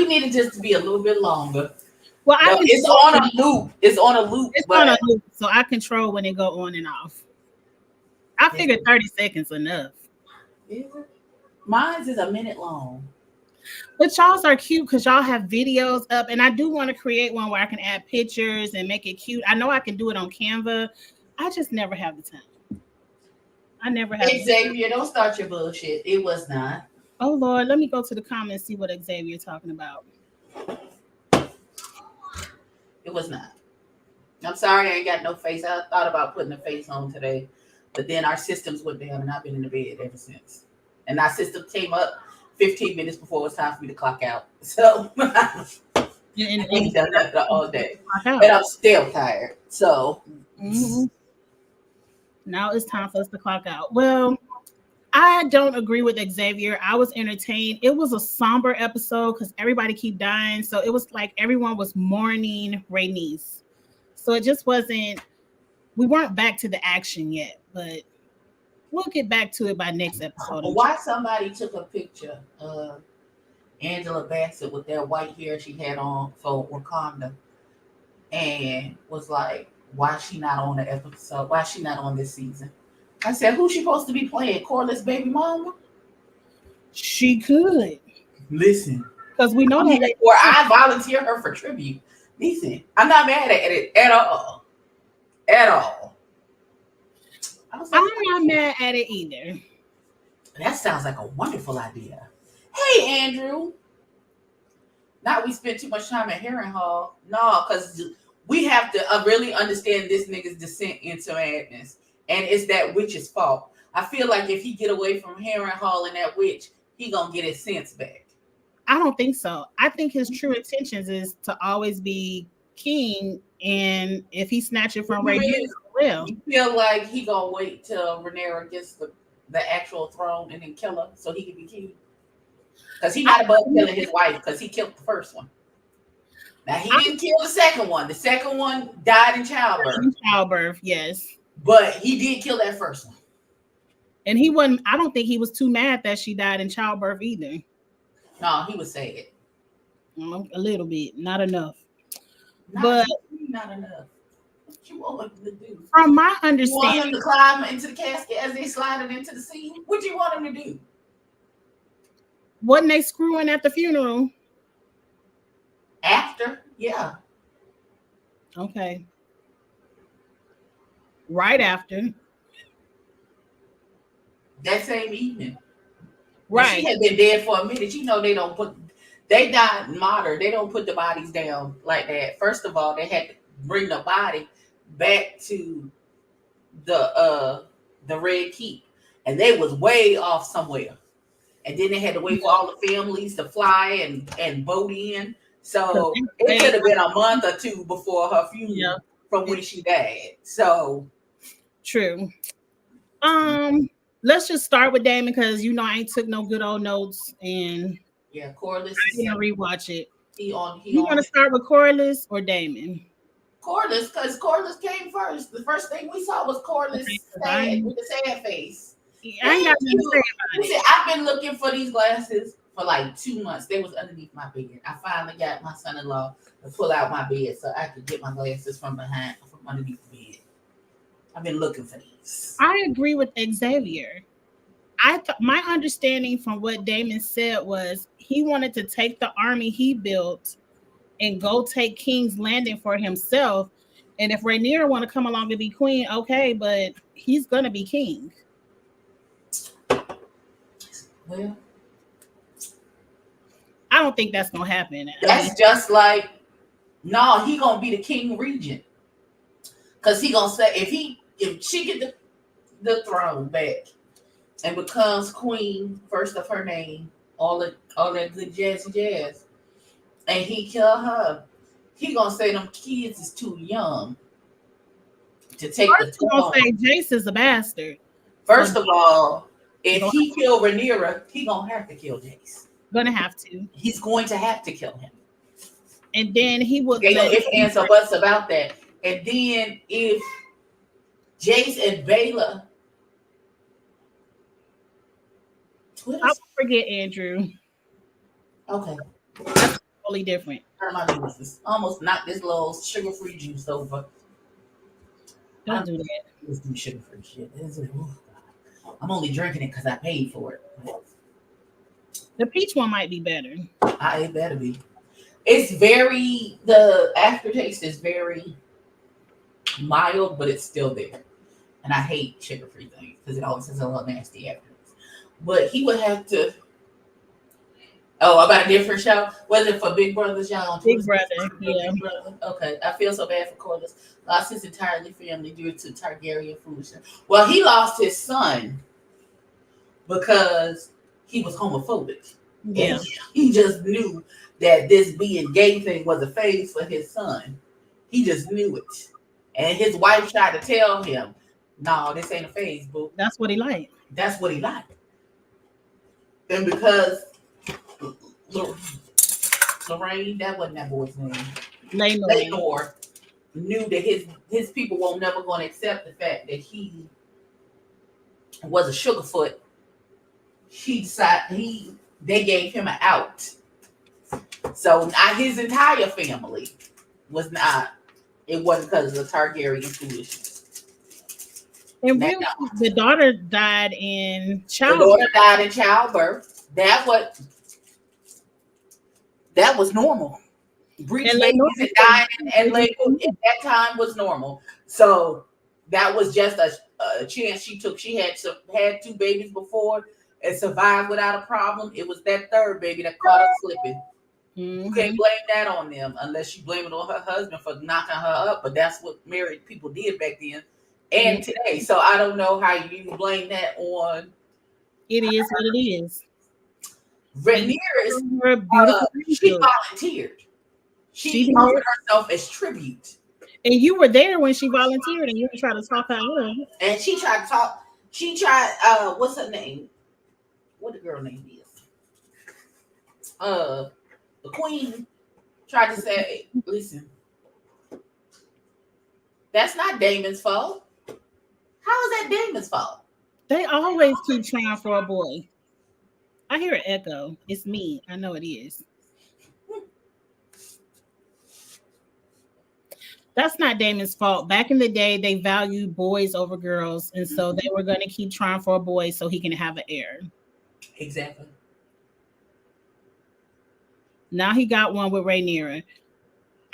need it just to be a little bit longer. Well, No, it's on a loop. It's on a loop. It's but on a loop, so I control when it go on and off. I figured 30 seconds enough. Is it? Mine's is a minute long. But y'all's are cute because y'all have videos up, and I do want to create one where I can add pictures and make it cute. I know I can do it on Canva. I just never have the time. I never have. Xavier, don't start your bullshit. It was not. Oh Lord, let me go to the comments see what Xavier talking about. It was not. I'm sorry, I ain't got no face. I thought about putting a face on today, but then our systems went down, and I've been in the bed ever since. And our system came up 15 minutes before it was time for me to clock out. So I ain't done that all day, and I'm still tired. So now it's time for us to clock out. Well, I don't agree with Xavier. I was entertained. It was a somber episode because everybody keep dying. So it was like everyone was mourning Rhaenys. So it just wasn't, we weren't back to the action yet, but we'll get back to it by next episode. Why somebody took a picture of Angela Bassett with that white hair she had on for Wakanda and was like, why she not on the episode? Why she not on this season? I said, who's she supposed to be playing? Corliss' baby mama? She could. Listen. Because we know that. Or I volunteer her for tribute. Listen, I'm not mad at it at all. At all. I'm not mad at it either. That sounds like a wonderful idea. Hey, Andrew. Not we spent too much time at Harrenhal. No, because we have to really understand this nigga's descent into madness. And it's that witch's fault. I feel like if he get away from Harrenhal and that witch, he gonna get his sense back. I don't think so. I think his true intentions is to always be king, and if he snatch it from Rhaenys, well, you feel like he gonna wait till Rhaenyra gets the actual throne and then kill her so he can be king? Because he's not above killing his wife because he killed the first one. Now he didn't kill the second one. The second one died in childbirth. Yes. But he did kill that first one. And he wasn't, I don't think he was too mad that she died in childbirth either. No, he was sad. A little bit, not enough. Not enough. What you want him to do? From my understanding, you want him to climb into the casket as they slide it into the sea? What do you want him to do? Wasn't they screwing at the funeral? After, yeah. Okay. Right after. That same evening. Right. She had been dead for a minute. You know they died martyr. They don't put the bodies down like that. First of all, they had to bring the body back to the Red Keep. And they was way off somewhere. And then they had to wait for all the families to fly and boat in. So it could have been a month or two before her funeral from when she died. So true. Let's just start with Daemon because I ain't took no good old notes and Corliss. I'm gonna rewatch it. You want to start with Corliss or Damon? Corliss, because Corliss came first. The first thing we saw was Corliss sad with the sad face. I ain't got nothing to say about it. I've been looking for these glasses for like 2 months. They was underneath my bed. I finally got my son-in-law to pull out my bed so I could get my glasses from underneath the bed. I've been looking for these. I agree with Xavier. My understanding from what Daemon said was he wanted to take the army he built and go take King's Landing for himself. And if Rhaenyra want to come along and be queen, okay, but he's gonna be king. Well, I don't think that's gonna happen. That's just like, no, he gonna be the king regent. Cause he gonna say if she get the throne back and becomes queen first of her name, all that good jazz, and he kill her, he gonna say them kids is too young to take the throne. Gonna say Jace is a bastard. First of all, if he kill Rhaenyra, he gonna have to kill Jace. Gonna have to. He's going to have to kill him. And then he will. If ands or buts about that. And then if Jace and Baela, I will forget Andrew. Okay. I totally different. Turn my juices. Almost knocked this little sugar-free juice over. I Don't don't do that. let's do sugar-free shit. I'm only drinking it because I paid for it. The peach one might be better. It better be. It's very the aftertaste is very mild, but it's still there. And I hate sugar-free things because it always has a little nasty aftertaste. But he would have to. Oh, about a different show? Was it for Big Brother John? Big Brother, yeah. Big Brother? Okay. I feel so bad for Corliss. Lost his entire family due to Targaryen foolishness. Well, he lost his son because he was homophobic. Yeah. And he just knew that this being gay thing was a phase for his son. He just knew it. And his wife tried to tell him, no, this ain't a phase, boo. That's what he liked. That's what he liked. And because Lorraine, that wasn't that boy's name. Laynor knew that his people won't never going to accept the fact that he was a sugarfoot. They gave him an out. So his entire family was not. It wasn't because of the Targaryen foolishness. And really, the daughter died in childbirth. The daughter died in childbirth. That was normal. Breech babies and dying and labor at that time was normal. So that was just a chance she took. She had two babies before and survived without a problem. It was that third baby that caught her slipping. Mm-hmm. You can't blame that on them unless you blame it on her husband for knocking her up. But that's what married people did back then and today. So I don't know how you blame that on. It is what it is. Rhaenyra, she volunteered. She offered herself as tribute. And you were there when she volunteered, and you were trying to talk her up. And she tried to talk. She tried. What's her name? What the girl name is? The queen tried to say, "Listen, that's not Daemon's fault. How is that Daemon's fault?" They always keep trying for a boy. I hear an echo. It's me. I know it is. That's not Daemon's fault. Back in the day, they valued boys over girls, and so they were going to keep trying for a boy so he can have an heir. Exactly. Now he got one with Rhaenyra.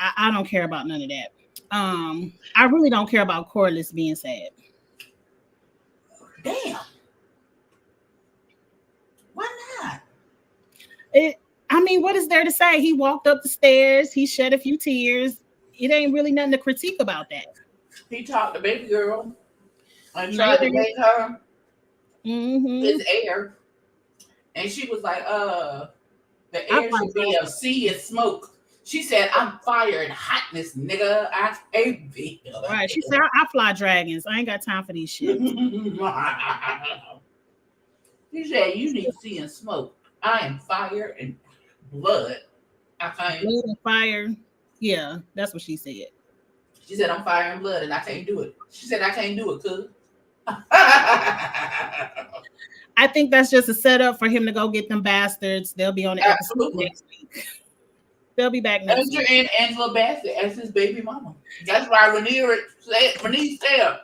I don't care about none of that. I really don't care about Corliss being sad. Damn. Why not? I mean, what is there to say? He walked up the stairs. He shed a few tears. It ain't really nothing to critique about that. He talked to baby girl and tried to make her his heir. And she was like, the air should be of sea and smoke. She said, I'm fire and hotness, nigga. I can't be. Right. She said, I fly dragons. I ain't got time for these shit. She said, you need sea and smoke. I am fire and blood. I can't. Blood and fire. Yeah, that's what she said. She said, I'm fire and blood and I can't do it. She said, I can't do it, cuz. I think that's just a setup for him to go get them bastards. They'll be on the episode next week. They'll be back next week. And Angela Bassett as his baby mama. That's why Rhaenyra said,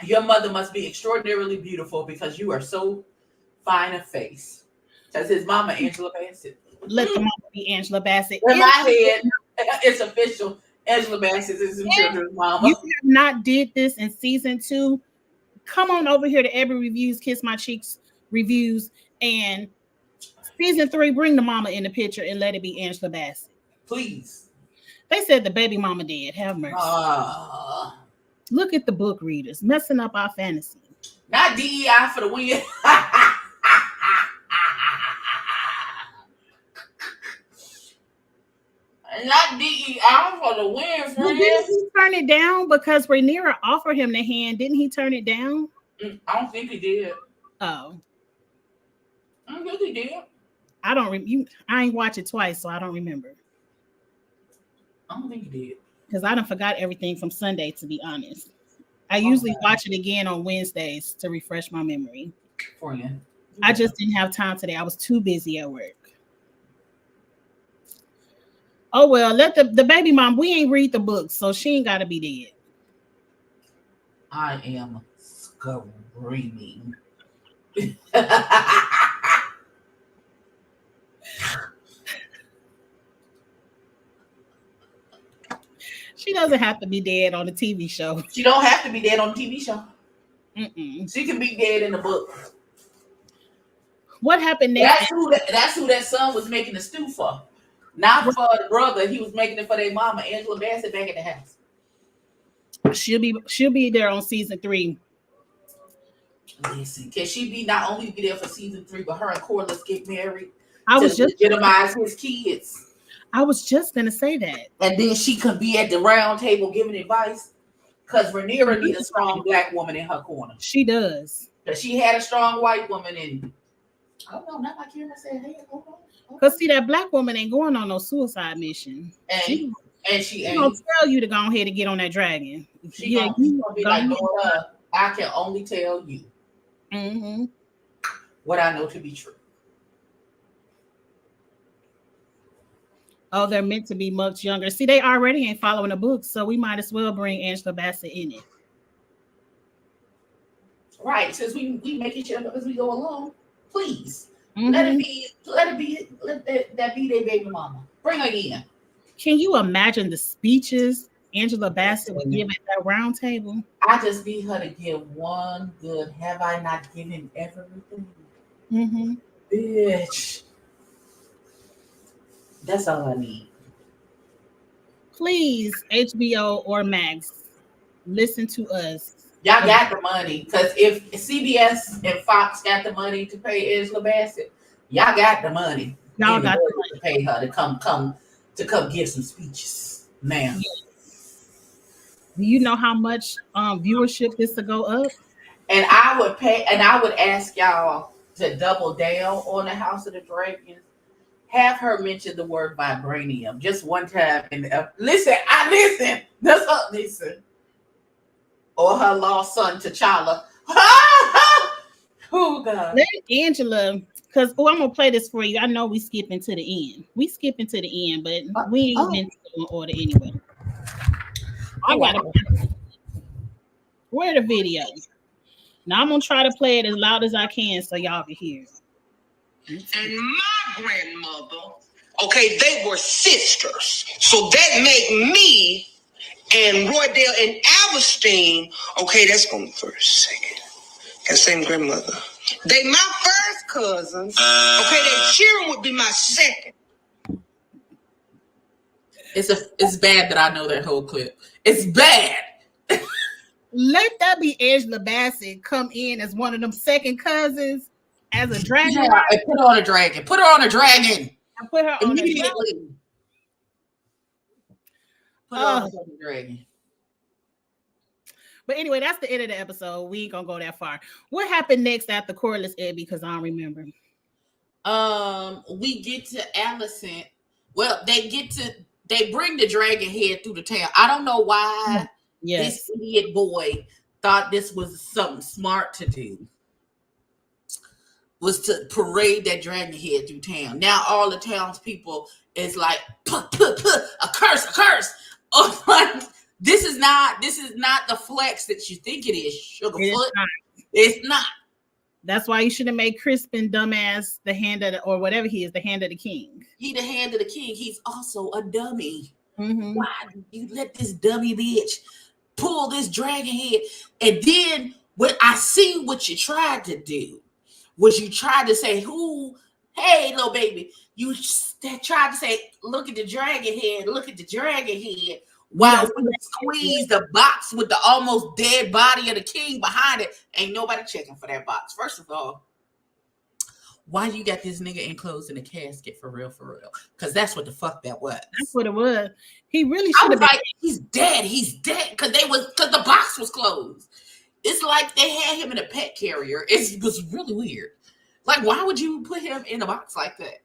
your mother must be extraordinarily beautiful because you are so fine of face. That's his mama, Angela Bassett. Let the mama be Angela Bassett. In my head, it's official. Angela Bassett is his children's mama. You have not did this in season 2. Come on over here to Every Reviews, Kiss My Cheeks reviews, and season 3, bring the mama in the picture and let it be Angela Bassett. Please. They said the baby mama dead. Have mercy. Look at the book readers messing up our fantasy. Not DEI for the win. Not DEI for the win, friend. Well, didn't he turn it down because Rhaenyra offered him the hand? Didn't he turn it down? I don't think he did. Oh. I don't think he did. I ain't watched it twice, so I don't remember. I don't think he did. Because I done forgot everything from Sunday, to be honest. I usually watch it again on Wednesdays to refresh my memory. For you. I just didn't have time today. I was too busy at work. Oh well, let the baby mom. We ain't read the book, so she ain't got to be dead. I am screaming. She doesn't have to be dead on the TV show. She don't have to be dead on the TV show. Mm-mm. She can be dead in the book. What happened next? That's who that son was making the stew for. Not for the brother. He was making it for their mama, Angela Bassett, back at the house. She'll be there on season 3. Listen, can she be not only be there for season 3, but her and Corliss get married I to was just legitimize his kids? I was just gonna say that. And then she could be at the round table giving advice. Because Rhaenyra needs a strong black woman in her corner. She does. Because she had a strong white woman in. Oh no, not like Kira said, hey, hold on. Cause see, that black woman ain't going on no suicide mission. And she ain't gonna tell you to go ahead and get on that dragon. She gonna be like, Lord, I can only tell you what I know to be true. Oh, they're meant to be much younger. See, they already ain't following the book, so we might as well bring Angela Bassett in it. Right, since we making shit up as we go along, please let that be their baby mama. Bring her in. Can you imagine the speeches Angela Bassett would give at that round table? I just need her to give one good. Have I not given everything? Bitch. That's all I need. Please, HBO or Max, listen to us. Y'all got the money. Because if CBS and Fox got the money to pay Angela Bassett, y'all got the money. Y'all got the money to pay her to come give some speeches. Ma'am. Do you know how much viewership this to go up? And I would ask y'all to double down on the House of the Dragons. Have her mention the word vibranium just one time. Listen. That's her. Listen. Or her lost son, T'Challa. Oh, God. Let Angela, because, I'm going to play this for you. I know we skipping to the end. But we ain't meant to go in order anyway. I got to. Where the video? Now I'm going to try to play it as loud as I can so y'all can hear it. And my grandmother, okay, they were sisters. So that make me and Roydale and Alberstein, okay, that's going first, second. That same grandmother. They my first cousins. Okay, their children would be my second. It's bad that I know that whole clip. It's bad. Let that be Angela Bassett come in as one of them second cousins. As a dragon, put her on a dragon. Put her on a dragon. I put her on immediately. Put her on a dragon. But anyway, that's the end of the episode. We ain't gonna go that far. What happened next after Corliss Ed? Because I don't remember. We get to Allison. Well, they bring the dragon head through the town. I don't know why this idiot boy thought this was something smart to do. Was to parade that dragon head through town. Now all the townspeople is like, a curse. Oh, like, this is not the flex that you think it is, Sugarfoot. It's not. That's why you should have made Crispin dumbass the hand of or whatever he is, the hand of the king. He the hand of the king. He's also a dummy. Why did you let this dummy bitch pull this dragon head? And then when I see what you tried to do, was you tried to say, hey, little baby, you tried to say, look at the dragon head, while we squeeze the box with the almost dead body of the king behind it. Ain't nobody checking for that box. First of all, why you got this nigga enclosed in a casket for real? Because that's what the fuck that was. That's what it was. He really should have been. Like, he's dead. Because the box was closed. It's like they had him in a pet carrier. It was really weird. Like, why would you put him in a box like that?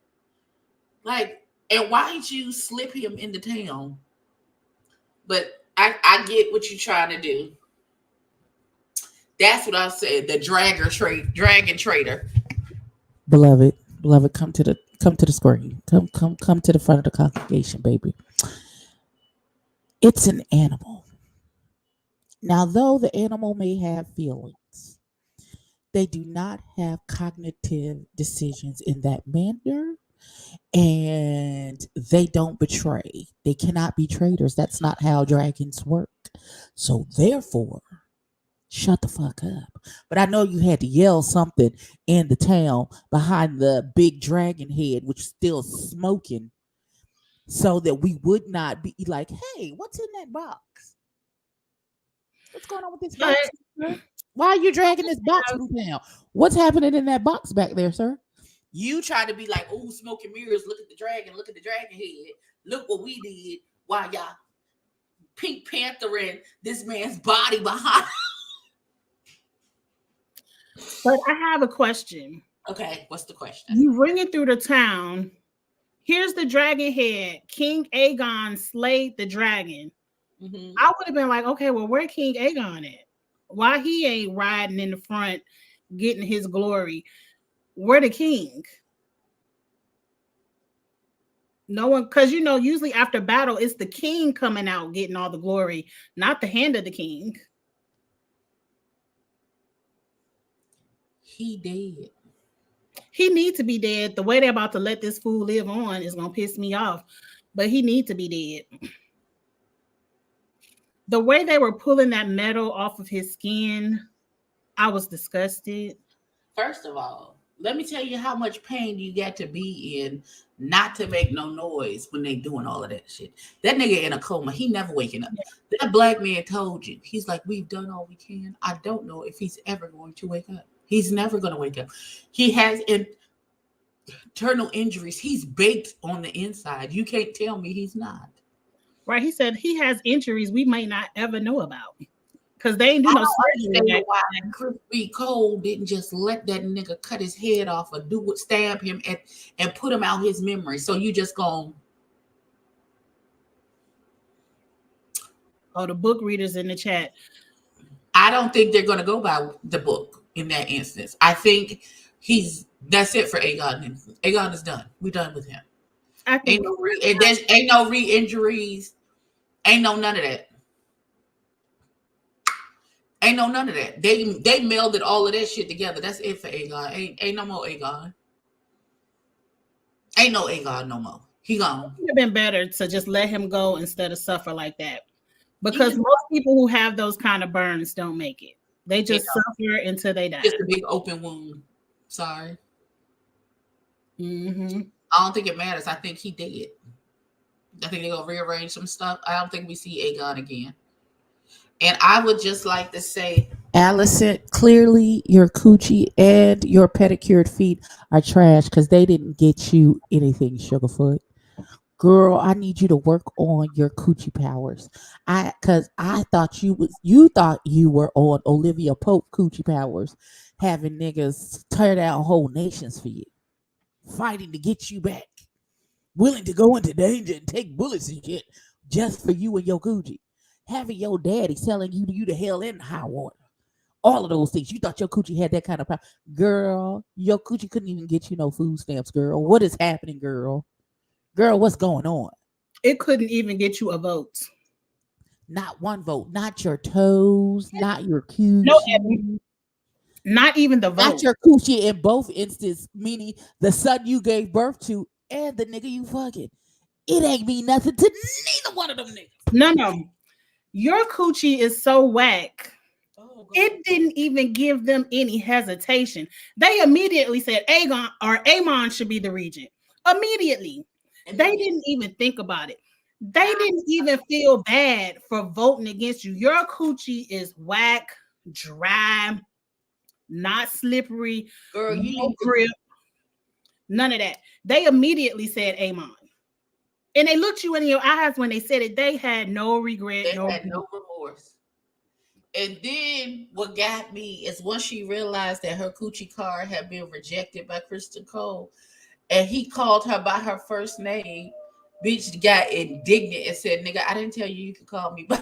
Like, and why didn't you slip him into town? But I get what you're trying to do. That's what I said. The dragon trader. Beloved, come to Come to the screen. Come to the front of the congregation, baby. It's an animal. Now, though the animal may have feelings, they do not have cognitive decisions in that manner, and they don't betray. They cannot be traitors. That's not how dragons work. So, therefore, shut the fuck up. But I know you had to yell something in the town behind the big dragon head, which is still smoking, so that we would not be like, hey, what's in that box? What's going on with this box? But Why are you dragging this box through town? What's happening in that box back there, sir? You try to be like, oh, smoking mirrors, look at the dragon head. Look what we did while y'all Pink Panthering this man's body behind. but I have a question. Okay, what's the question? You bring it through the town. Here's the dragon head. King Aegon slayed the dragon. Mm-hmm. I would have been like, okay, well, where King Aegon at? Why he ain't riding in the front, getting his glory? Where the king? No one, because usually after battle, it's the king coming out getting all the glory, not the hand of the king. He dead. He needs to be dead. The way they're about to let this fool live on is gonna piss me off. But he needs to be dead. The way they were pulling that metal off of his skin, I was disgusted. First of all, let me tell you how much pain you got to be in not to make no noise when they doing all of that shit. That nigga in a coma, he never waking up. Yeah. That black man told you, he's like, we've done all we can. I don't know if he's ever going to wake up. He's never going to wake up. He has internal injuries. He's baked on the inside. You can't tell me he's not. Right. He said he has injuries we might not ever know about. Because they ain't do no surgery. Why Chris B. Cole didn't just let that nigga cut his head off or stab him and put him out his memory. So you just gonna... Oh, the book readers in the chat. I don't think they're gonna go by the book in that instance. I think that's it for Aegon. Aegon is done. We're done with him. Ain't no re-injuries. Ain't no none of that. Ain't no none of that. They melded all of that shit together. That's it for Aegon. Ain't no more Aegon. Ain't no Aegon no more. He gone. It would have been better to just let him go instead of suffer like that. Because most people who have those kind of burns don't make it. They just suffer until they die. Just a big open wound. Sorry. Mm-hmm. I don't think it matters. I think he did. I think they're going to rearrange some stuff. I don't think we see Aegon again. And I would just like to say, Allison, clearly your coochie and your pedicured feet are trash because they didn't get you anything, Sugarfoot. Girl, I need you to work on your coochie powers. Because I thought you thought you were on Olivia Pope coochie powers, having niggas tear down whole nations for you, fighting to get you back, willing to go into danger and take bullets and shit just for you and your coochie. Having your daddy telling you to hell in high water. All of those things. You thought your coochie had that kind of power. Girl, your coochie couldn't even get you no food stamps, girl. What is happening, girl? Girl, what's going on? It couldn't even get you a vote. Not one vote. Not your toes. Not your coochie. No, not even the vote. Not your coochie in both instances, meaning the son you gave birth to and the nigga you fucking. It ain't mean nothing to neither one of them niggas. No. Your coochie is so whack. Oh, it didn't even give them any hesitation. They immediately said Aegon or Aemon should be the regent. Immediately. They didn't even think about it. They didn't even feel bad for voting against you. Your coochie is whack, dry, not slippery, girl, no grip, none of that. They immediately said Aemon. And they looked you in your eyes when they said it. They had no regret. They had no remorse. And then what got me is once she realized that her coochie card had been rejected by Kristen Cole, and he called her by her first name, bitch got indignant and said, nigga, I didn't tell you could call me by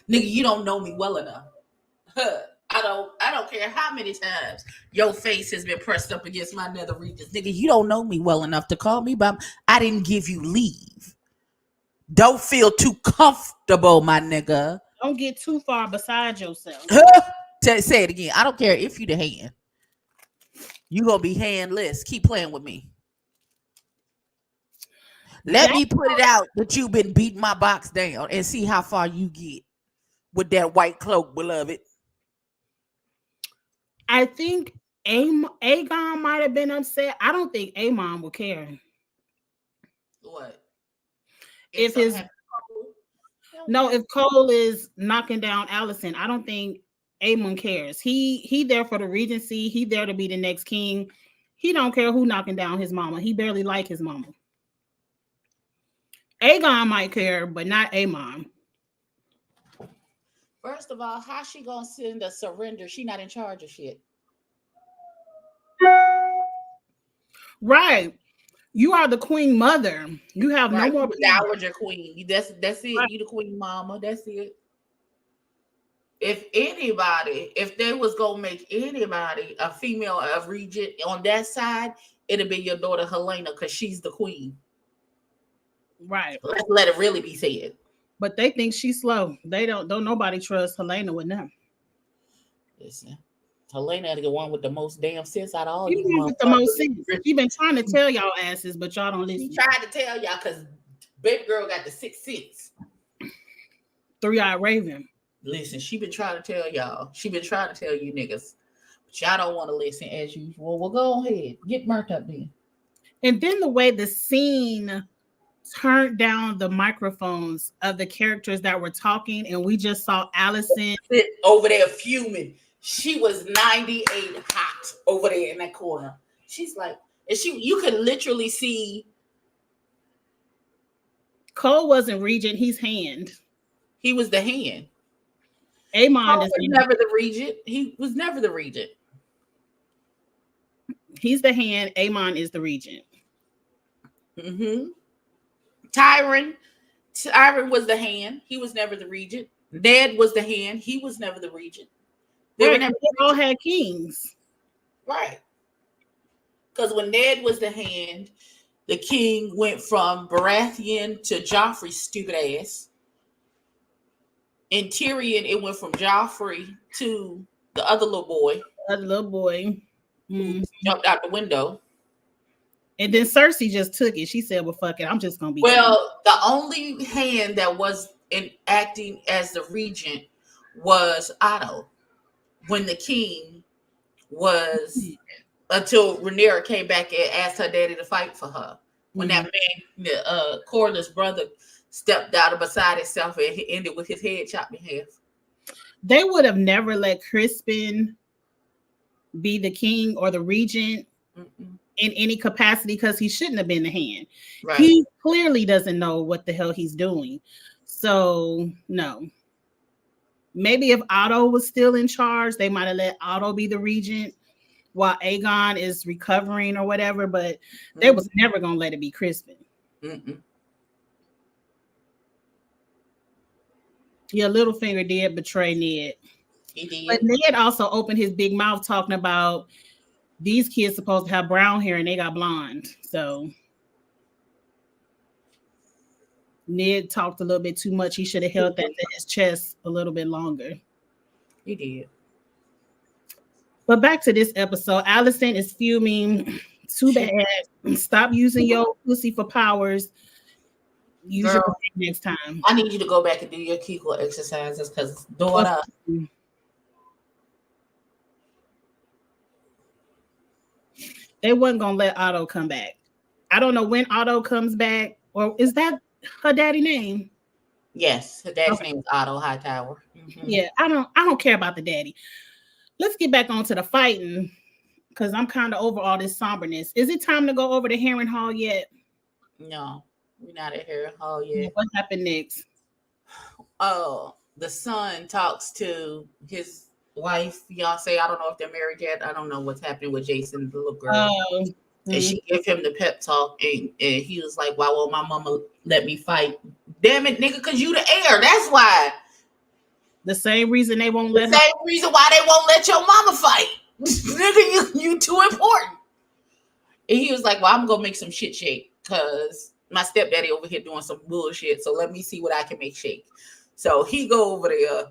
nigga, you don't know me well enough. I I don't care how many times your face has been pressed up against my nether regions. Nigga, you don't know me well enough to call me by. I didn't give you leave. Don't feel too comfortable, my nigga. Don't get too far beside yourself. Say it again. I don't care if you the hand. You gonna be handless. Keep playing with me. Let me put it out that you've been beating my box down and see how far you get with that white cloak, beloved. I think Aegon might have been upset. I don't think Aemon will care. What? If Cole is knocking down Alicent, I don't think Aemon cares. He there for the regency. He there to be the next king. He don't care who knocking down his mama. He barely like his mama. Aegon might care, but not Aemon. First of all, how she gonna send a surrender? She not in charge of shit. Right. You are the queen mother. You have no more dowager queen. That's it. Right. You the queen mama. That's it. If they was gonna make anybody a female of regent on that side, it'd be your daughter Helena because she's the queen. Right. Let's let it really be said. But they think she's slow. They don't nobody trust Helena with them. Listen, Helena the one with the most damn sense out of all you. With the most sense. She been trying to tell y'all asses, but y'all don't listen. She tried to tell y'all because baby girl got the 6th sense. 3-eyed raven. Listen, she been trying to tell y'all. She been trying to tell you niggas. But y'all don't want to listen as usual. Well, go ahead. Get burnt up then. And then the way the scene turned down the microphones of the characters that were talking, and we just saw Alicent sit over there fuming. She was 98 hot over there in that corner. She's like, and you could literally see Cole wasn't regent, he's hand. He was the hand. Aemon was never the regent. He was never the regent. He's the hand. Aemon is the regent. Mm-hmm. Tyron was the hand. He was never the regent. Ned was the hand. He was never the regent. They all had kings. Right. Because when Ned was the hand, the king went from Baratheon to Joffrey's stupid ass. In Tyrion, it went from Joffrey to the other little boy. Who jumped out the window. And then Cersei just took it. She said, well, fuck it. I'm just going to be. Well, the only hand that was acting as the regent was Otto. When the king was, until Rhaenyra came back and asked her daddy to fight for her. When that man, Corlys' brother, stepped out beside himself and he ended with his head chopped in half. They would have never let Crispin be the king or the regent in any capacity because he shouldn't have been the hand. Right. He clearly doesn't know what the hell he's doing. So, no. Maybe if Otto was still in charge, they might have let Otto be the regent while Aegon is recovering or whatever, but they was never going to let it be Crispin. Yeah, Littlefinger did betray Ned. He did. But Ned also opened his big mouth talking about these kids supposed to have brown hair and they got blonde. So Ned talked a little bit too much. He should have held that to his chest a little bit longer. He did. But back to this episode. Alicent is fuming. Too bad. Stop using your pussy for powers. Use your next time. I need you to go back and do your Kegel exercises because daughter. They wasn't gonna let Otto come back. I don't know when Otto comes back, or is that her daddy name? Yes, her daddy's name is Otto Hightower. Yeah, I don't care about the daddy. Let's get back onto the fighting because I'm kind of over all this somberness. Is it time to go over to Harrenhal yet? No, we're not at Harrenhal yet. What happened next? Oh, the son talks to his wife, fiance. I don't know if they're married yet. I don't know what's happening with Jason, the little girl. And she gave him the pep talk, and he was like, "Why won't my mama let me fight? Damn it, nigga, because you the heir. That's why." The same reason they won't let her. Same reason why they won't let your mama fight. Nigga, you too important. And he was like, well, I'm gonna make some shit shake because my stepdaddy over here doing some bullshit. So let me see what I can make shake. So he go over there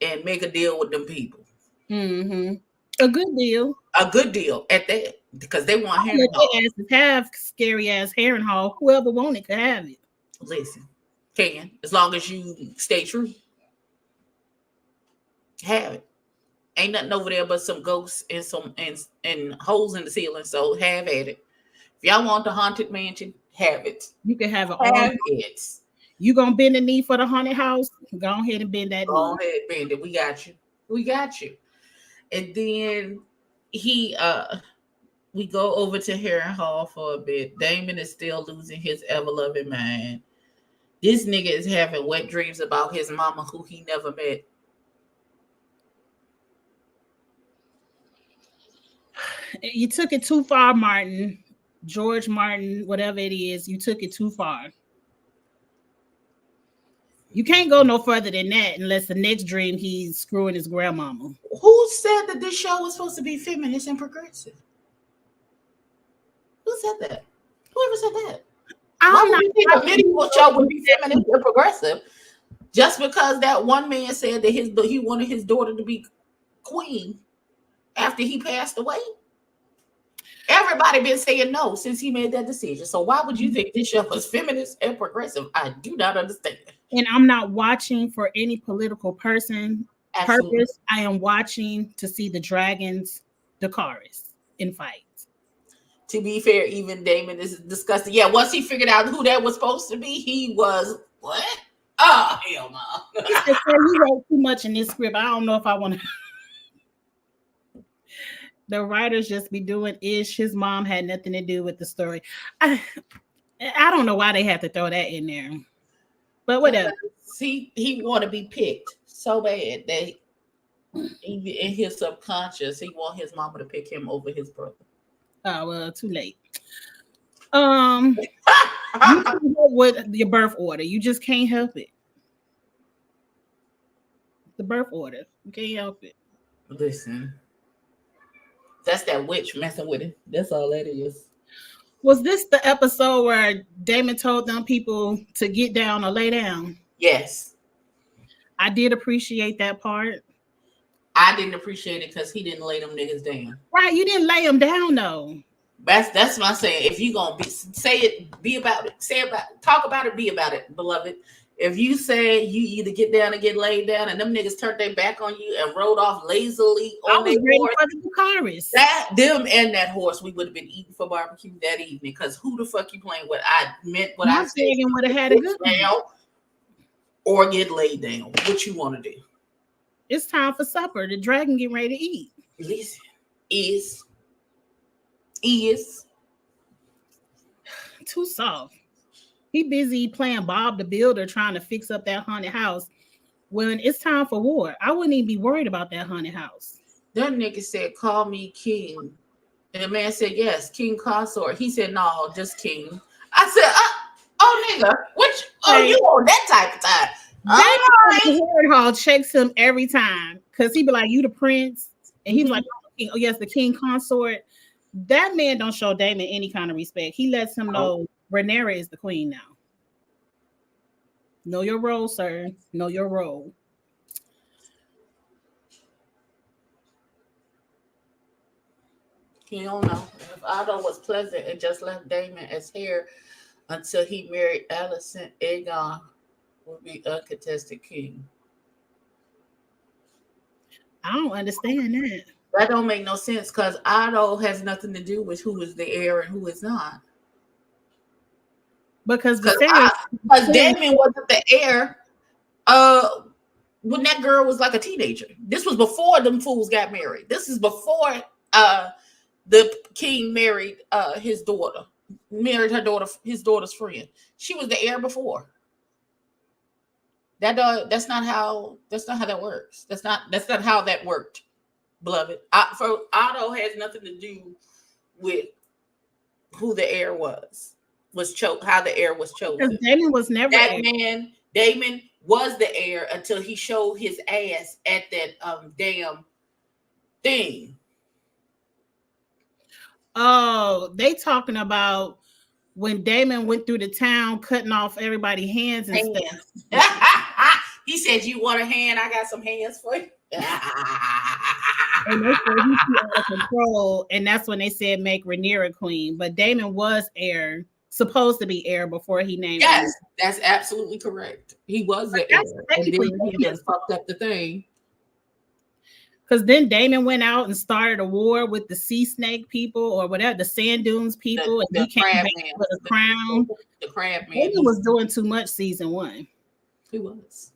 and make a deal with them people. Mm-hmm. A good deal. A good deal at that. Because they want Harrenhal. They asked to have scary ass Harrenhal. Whoever wanted could have it. Listen, can as long as you stay true. Have it. Ain't nothing over there but some ghosts and some and holes in the ceiling. So have at it. If y'all want the haunted mansion, have it. You can have it. Have it. You gonna bend the knee for the haunted house? Go ahead and bend that knee. Go ahead, bend it. We got you. We got you. And then we go over to Harrenhal for a bit. Daemon is still losing his ever-loving mind. This nigga is having wet dreams about his mama who he never met. You took it too far, Martin. George Martin, whatever it is, you took it too far. You can't go no further than that unless the next dream he's screwing his grandmama. Who said that this show was supposed to be feminist and progressive? Who said that? Whoever said that? Why would you think a medieval show would be feminist and progressive just because that one man said that he wanted his daughter to be queen after he passed away? Everybody been saying no since he made that decision. So why would you think this show was feminist and progressive? I do not understand. And I'm not watching for any political purpose. I am watching to see the dragons, Dracarys, in fights. To be fair, even Daemon is disgusting. Yeah, once he figured out who that was supposed to be, he was what? Oh, hell no. He said, you wrote too much in this script. I don't know if I want to. The writers just be doing ish. His mom had nothing to do with the story. I don't know why they have to throw that in there. But whatever. See, he want to be picked so bad that in his subconscious, he want his mama to pick him over his brother. Oh, well, too late. You can go with your birth order. You just can't help it. The birth order. You can't help it. Listen. That's that witch messing with him. That's all that is. Was this the episode where Daemon told them people to get down or lay down? Yes. I did appreciate that part. I didn't appreciate it because he didn't lay them niggas down. Right, you didn't lay them down though. That's what I'm saying. If you gonna say it, be about it. Talk about it, be about it, beloved. If you say you either get down or get laid down, and them niggas turned their back on you and rode off lazily on their horse, that them and that horse, we would have been eating for barbecue that evening. Because who the fuck you playing with? I meant what I said. Would have had a good down or get laid down. What you want to do? It's time for supper. The dragon getting ready to eat. Listen, is too soft. He busy playing Bob the Builder, trying to fix up that haunted house. When it's time for war, I wouldn't even be worried about that haunted house. That nigga said, "Call me king," and the man said, "Yes, king consort." He said, "No, just king." I said, "Oh, nigga, which? Oh, you on that type of time?" Harrenhal checks him every time because he be like, "You the prince," and he's like, "Oh yes, the king consort." That man don't show Daemon any kind of respect. He lets him know Rhaenyra is the queen now. Know your role, sir. Know your role. You don't know. If Otto was pleasant and just left Daemon as heir until he married Alicent, Aegon would be uncontested king. I don't understand that. That don't make no sense because Otto has nothing to do with who is the heir and who is not. Because Daemon wasn't the heir when that girl was like a teenager. This was before them fools got married. This is before the king married his daughter, his daughter's friend. She was the heir before. That's not how that works. That's not how that worked, beloved. For Otto has nothing to do with who the heir was how the heir was chosen. Daemon was never that man. Daemon was the heir until he showed his ass at that damn thing. Oh, they talking about when Daemon went through the town cutting off everybody's hands and stuff. He said, "You want a hand? I got some hands for you." And they said he's too out of control, and that's when they said make Rhaenyra queen. But Daemon was heir, supposed to be heir before he named. Yes, that's absolutely correct. He was the heir, and then he just fucked up the thing. Because then Daemon went out and started a war with the sea snake people or whatever, the sand dunes people, and he came back with a crown. The crab man. Daemon was doing too much season 1. He was.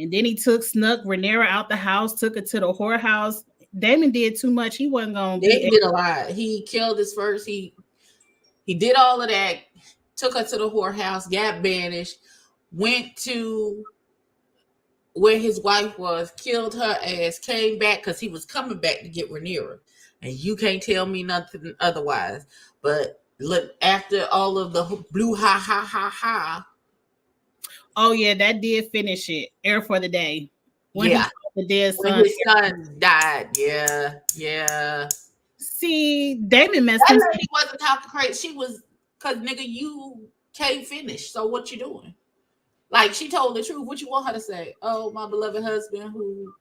And then he snuck Rhaenyra out the house, took her to the whorehouse. Daemon did too much. He wasn't going to be. He did a lot. He killed his first. He did all of that, took her to the whorehouse, got banished, went to where his wife was, killed her ass, came back because he was coming back to get Rhaenyra. And you can't tell me nothing otherwise. But look, after all of the blue ha ha ha ha. Oh yeah, that did finish it. Heir for the day. When the dead son. When his son died. Yeah. See, Daemon messed him. He wasn't talking crazy. She was, because nigga, you can't finish. So what you doing? Like, she told the truth. What you want her to say? Oh, my beloved husband who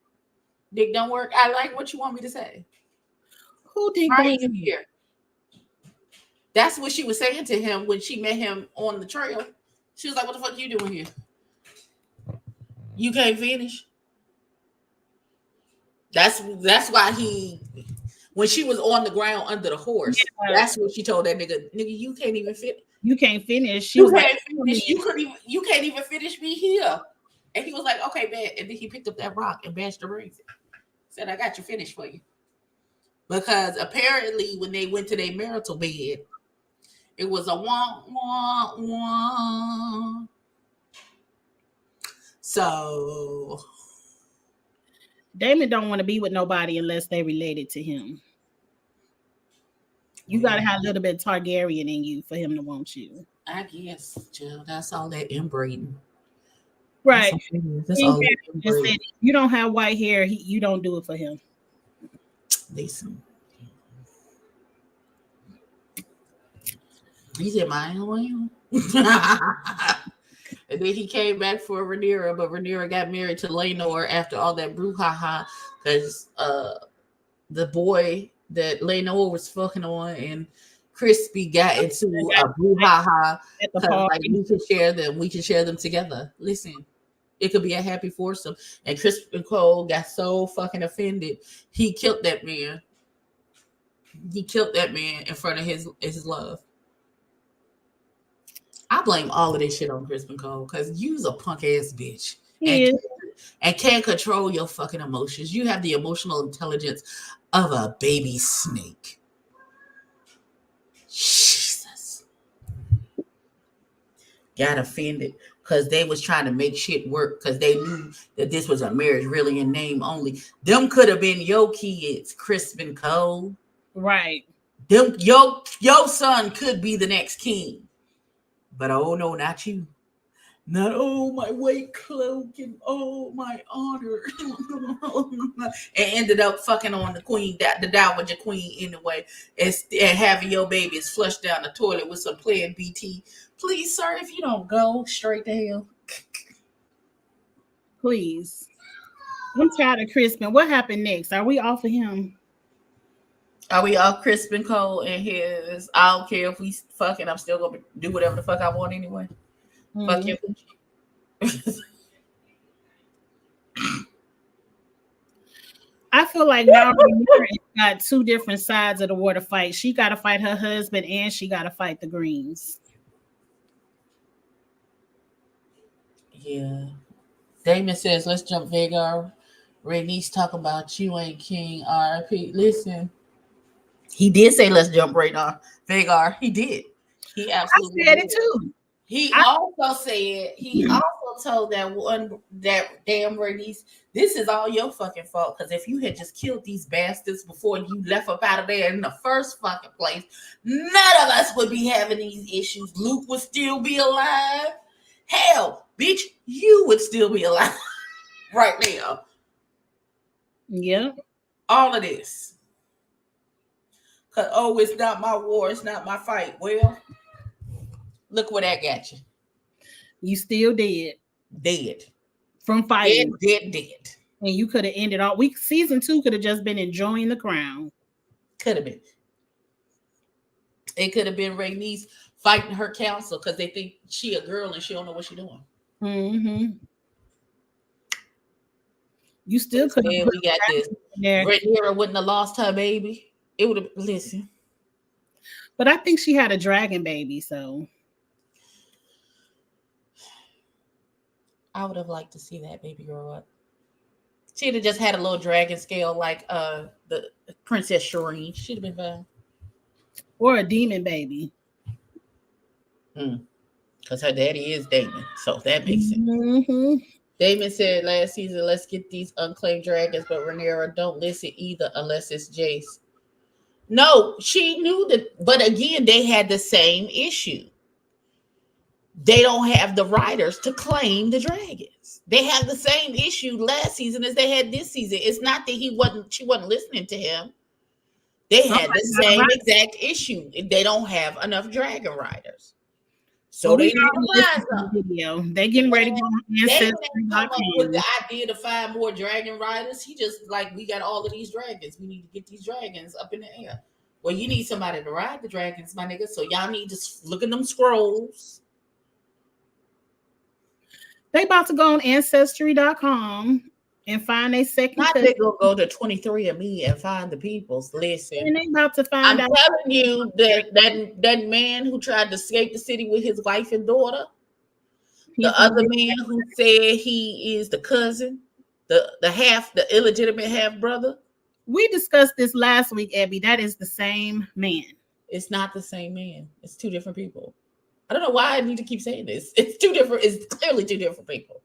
dick don't work. I like what you want me to say. Who dick right here? That's what she was saying to him when she met him on the trail. She was like, "What the fuck you doing here? You can't finish." That's why when she was on the ground under the horse, that's what she told that nigga, you can't even fit. You can't finish. You can't finish. You can't even finish me here. And he was like, "Okay, bet." And then he picked up that rock and bashed the rings. Said, "I got your finish for you." Because apparently when they went to their marital bed, it was a wah, wah, wah. So Daemon don't want to be with nobody unless they related to him. You got to have a little bit of Targaryen in you for him to want you. I guess, Jill. That's all that inbreeding. Right. That's all that inbreeding. You don't have white hair. You don't do it for him. Listen. He said, "Mine own." And then he came back for Rhaenyra, but Rhaenyra got married to Laenor after all that brouhaha because the boy that Laenor was fucking on and Crispy got into a brouhaha because like we can share them together. Listen, it could be a happy foursome. And Crispy Cole got so fucking offended, he killed that man. He killed that man in front of his love. I blame all of this shit on Crispin Cole because you's a punk ass bitch and can't control your fucking emotions. You have the emotional intelligence of a baby snake. Jesus. Got offended because they was trying to make shit work because they knew that this was a marriage really in name only. Them could have been your kids, Crispin Cole. Right. Them your son could be the next king. But oh no, not you. Not my white cloak and my honor. And ended up fucking on the queen, the dowager queen anyway, and having your babies flushed down the toilet with some playing BT. Please, sir, if you don't go straight to hell. Please. I'm tired of Crispin. What happened next? Are we off of him? Are we all Crispin Cole and his? I don't care if we fucking. I'm still gonna do whatever the fuck I want anyway. Fuck you. I feel like now Rhaenyra got two different sides of the war to fight. She got to fight her husband and she got to fight the Greens. Yeah. Daemon says, "Let's jump Vhagar." Rhaenys talking about you ain't king. R.I.P. Listen. He did say, "Let's jump right on Vhagar." He did. He absolutely said it too. He also told that damn Rhaenys, "This is all your fucking fault. Because if you had just killed these bastards before you left up out of there in the first fucking place, none of us would be having these issues. Luke would still be alive. Hell, bitch, you would still be alive right now. Yeah. All of this. Cause it's not my war, it's not my fight. Well, look where that got you. You still dead Dead. from fighting. Dead. And you could have ended all week. Season 2 could have just been enjoying the crown. Could have been. It could have been Rhaenys fighting her counsel because they think she a girl and she don't know what she doing. Mm-hmm. You still could have. We got this. Rhaenyra wouldn't have lost her baby. It would have. Listen. But I think she had a dragon baby, so I would have liked to see that baby grow up. She'd have just had a little dragon scale like the Princess Shireen. She'd have been fine. Or a demon baby. Because her daddy is Daemon, so that makes sense. Mm-hmm. Daemon said last season, let's get these unclaimed dragons, but Rhaenyra don't listen either unless it's Jace. No, she knew that, but again, they had the same issue. They don't have the riders to claim the dragons. They have the same issue last season as they had this season. It's not that she wasn't listening to him. They had the same exact issue. They don't have enough dragon riders. So they need to find some. Video. They getting ready to go on Ancestry. Come up with the idea to find more dragon riders. He just like, we got all of these dragons. We need to get these dragons up in the air. Well, you need somebody to ride the dragons, my nigga. So y'all need to look at them scrolls. They about to go on Ancestry.com and find a second. Not they go to 23andMe and find the peoples. Listen, and they about to find out. I'm telling you that man who tried to escape the city with his wife and daughter, the other man who said he is the cousin, the illegitimate half brother. We discussed this last week, Abby. That is the same man. It's not the same man. It's two different people. I don't know why I need to keep saying this. It's two different. It's clearly two different people.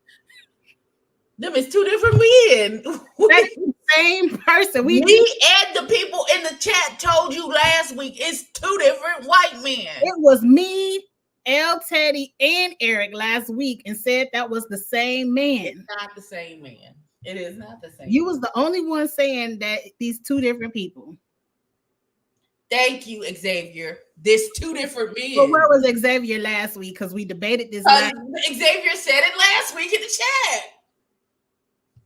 Them is two different men. That's the same person. We and the people in the chat told you last week it's two different white men. It was me, L, Teddy, and Eric last week and said that was the same man. It's not the same man. It is not the same. You was the only one saying that these two different people. Thank you, Xavier. There's two different men. But where was Xavier last week? Because we debated this last week. Xavier said it last week in the chat.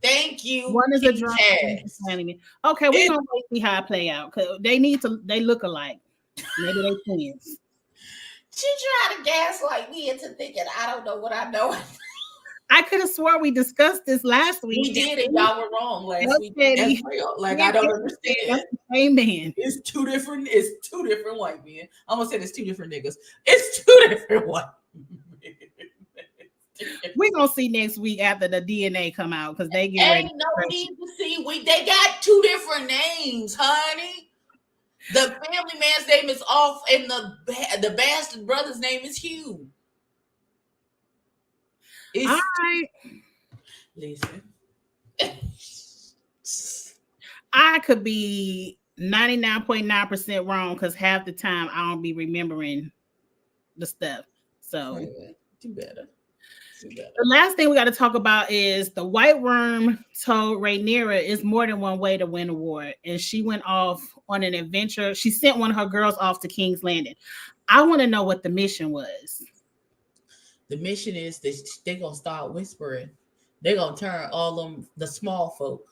Thank you. One is a drunk. Okay, we're gonna wait to see how it play out. Cause they look alike. Maybe they twins. She tried to gaslight me into thinking I don't know what I know. I could have swore we discussed this last week. We did, and y'all were wrong last week. That's real. Like, I don't understand. Amen. It's two different white men. I'm gonna say it's two different niggas. It's two different white men. We're gonna see next week after the DNA come out because they get ready. Ain't no need to see. They got two different names, honey. The family man's name is off, and the bastard brother's name is Hugh. All right. Listen. I could be 99.9% wrong because half the time I don't be remembering the stuff. So do better. The last thing we got to talk about is the White Worm told Rhaenyra is more than one way to win a war, and she went off on an adventure. She sent one of her girls off to King's Landing. I want to know what the mission was. The mission is that they're gonna start whispering. They're gonna turn all them the small folk.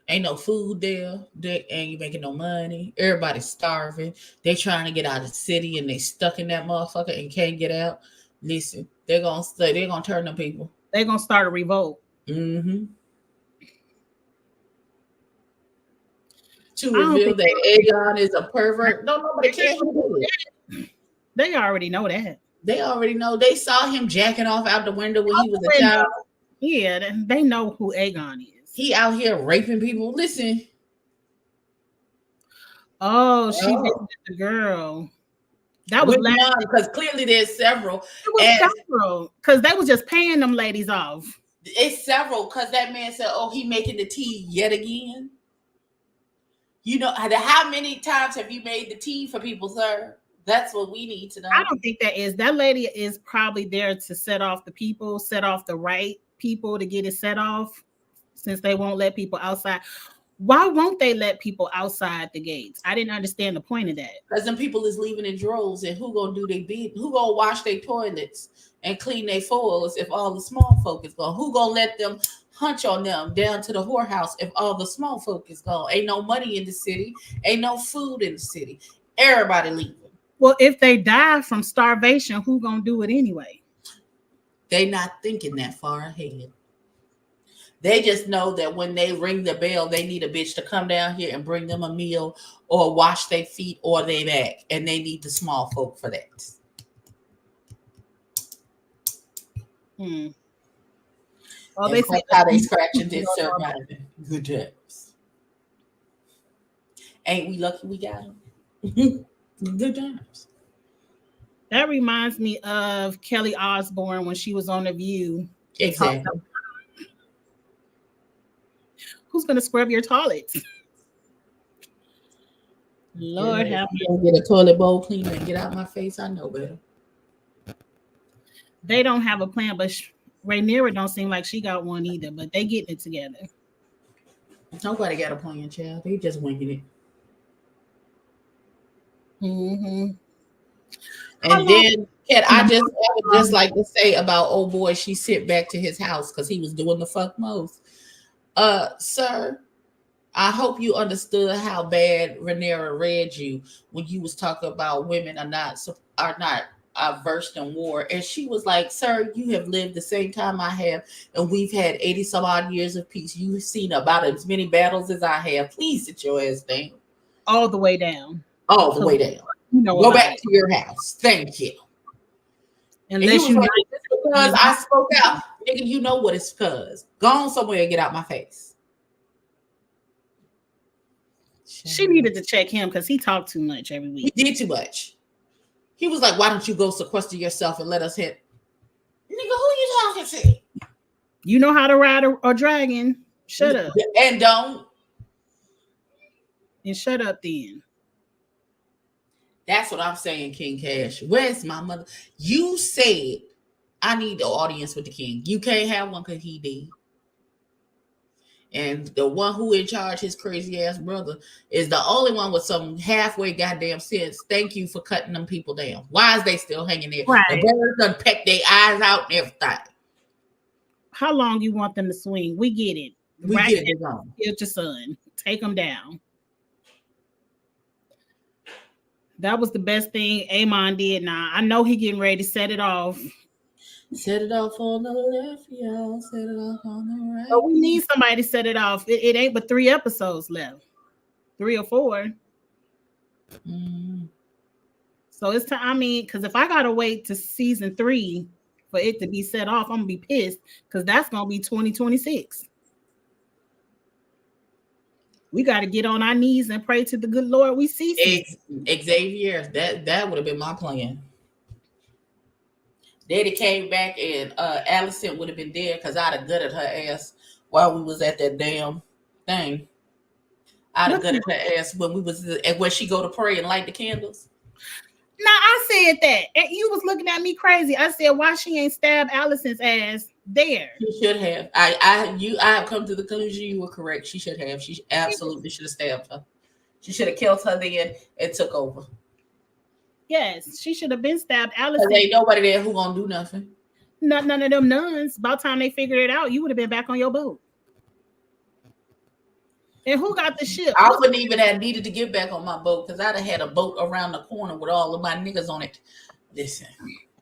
Ain't no food there. They ain't making no money. Everybody's starving. They trying to get out of the city and they stuck in that motherfucker and can't get out. Listen, they're gonna turn them people. They're gonna start a revolt. Mm-hmm. To reveal that Aegon is a pervert. No, nobody cares who do it. They already know that. They already know. They saw him jacking off out the window when he was a child. Yeah, they know who Aegon is. He out here raping people. Listen. Oh, she visited the girl. That was last because clearly there's several. It was several because they was just paying them ladies off. It's several because that man said, "Oh, he making the tea yet again." You know how many times have you made the tea for people, sir? That's what we need to know. I don't think that lady is probably there to set off the people, set off the right people to get it set off, since they won't let people outside. Why won't they let people outside the gates? I didn't understand the point of that. Because them people is leaving in droves, and who gonna do their bid? Who gonna wash their toilets and clean their floors if all the small folk is gone? Who gonna let them hunch on them down to the whorehouse if all the small folk is gone? Ain't no money in the city, ain't no food in the city. Everybody leaving. Well, if they die from starvation, who gonna do it anyway? They not thinking that far ahead. They just know that when they ring the bell, they need a bitch to come down here and bring them a meal or wash their feet or their back. And they need the small folk for that. Well, they say how they scratching this surviving. Good jobs. Ain't we lucky we got them? Good jobs. That reminds me of Kelly Osbourne when she was on The View. Exactly. Who's going to scrub your toilets? Lord have mercy. Get a toilet bowl cleaner and get out my face. I know better. They don't have a plan, but Rhaenyra don't seem like she got one either, but they getting it together. Nobody got a plan, child. They just winging it. Mm-hmm. And then I would just like to say about old boy, she sent back to his house because he was doing the fuck most. Sir, I hope you understood how bad Rhaenyra read you when you was talking about women are not versed in war. And she was like, sir, you have lived the same time I have, and we've had 80 some odd years of peace. You've seen about as many battles as I have. Please sit your ass down. All the way down. All the way down. Go back to your house. Thank you. Unless you like, because I spoke out. Nigga, you know what it's because. Go on somewhere and get out my face. She needed to check him because he talked too much every week. He did too much. He was like, why don't you go sequester yourself and let us hit? Nigga, who you talking to? You know how to ride a dragon. Shut up. And don't. And shut up then. That's what I'm saying, King Cash. Where's my mother? You said I need the audience with the king. You can't have one because he did. And the one who in charge, his crazy ass brother, is the only one with some halfway goddamn sense. Thank you for cutting them people down. Why is they still hanging there? Right. The birds done peck their eyes out and everything. How long you want them to swing? We get it. We get it on. Kill your son. Take them down. That was the best thing Daemon did. Now I know he getting ready to set it off. Set it off on the left, y'all. Set it off on the right. But we need somebody to set it off. It ain't but 3 episodes left. 3 or 4. So it's time. I mean, because if I gotta wait to season 3 for it to be set off, I'm gonna be pissed because that's gonna be 2026. We got to get on our knees and pray to the good Lord we see. Xavier, that would have been my plan. Daddy came back and Allison would have been there because I'd have gutted her ass while we was at that damn thing. I'd have gutted her ass when we was at where she go to pray and light the candles. Now I said that. And you was looking at me crazy. I said, why she ain't stabbed Allison's ass there? She should have. I have come to the conclusion you were correct. She should have. She absolutely should have stabbed her. She should have killed her then and took over. Yes, she should have been stabbed. Allison. There ain't nobody there who gonna do nothing. None of them nuns. About time they figured it out, you would have been back on your boat. And who got the ship? I wouldn't even have needed to get back on my boat because I'd have had a boat around the corner with all of my niggas on it. Listen.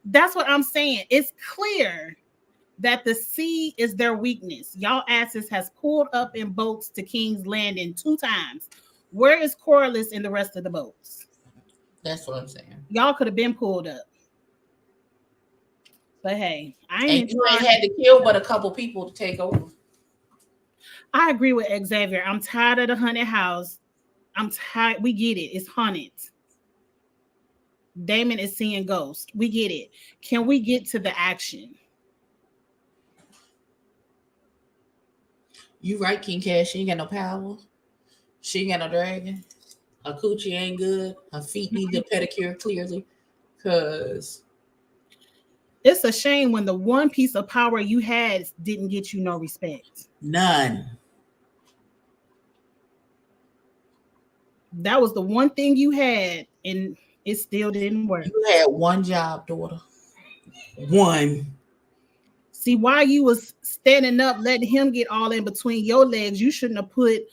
That's what I'm saying. It's clear that the sea is their weakness. Y'all asses has pulled up in boats to King's Landing 2 times. Where is Corliss and the rest of the boats? That's what I'm saying. Y'all could have been pulled up. But hey, you ain't had to kill but a couple people to take over. I agree with Xavier. I'm tired of the haunted house. I'm tired. We get it. It's haunted. Daemon is seeing ghosts. We get it. Can we get to the action? You right, King Cash. She ain't got no power. She ain't got no dragon. Her coochie ain't good. Her feet need the pedicure clearly. Cause It's a shame when the one piece of power you had didn't get you no respect. none. That was the one thing you had, and it still didn't work. You had one job, daughter. One. See, while you was standing up, letting him get all in between your legs, you shouldn't have put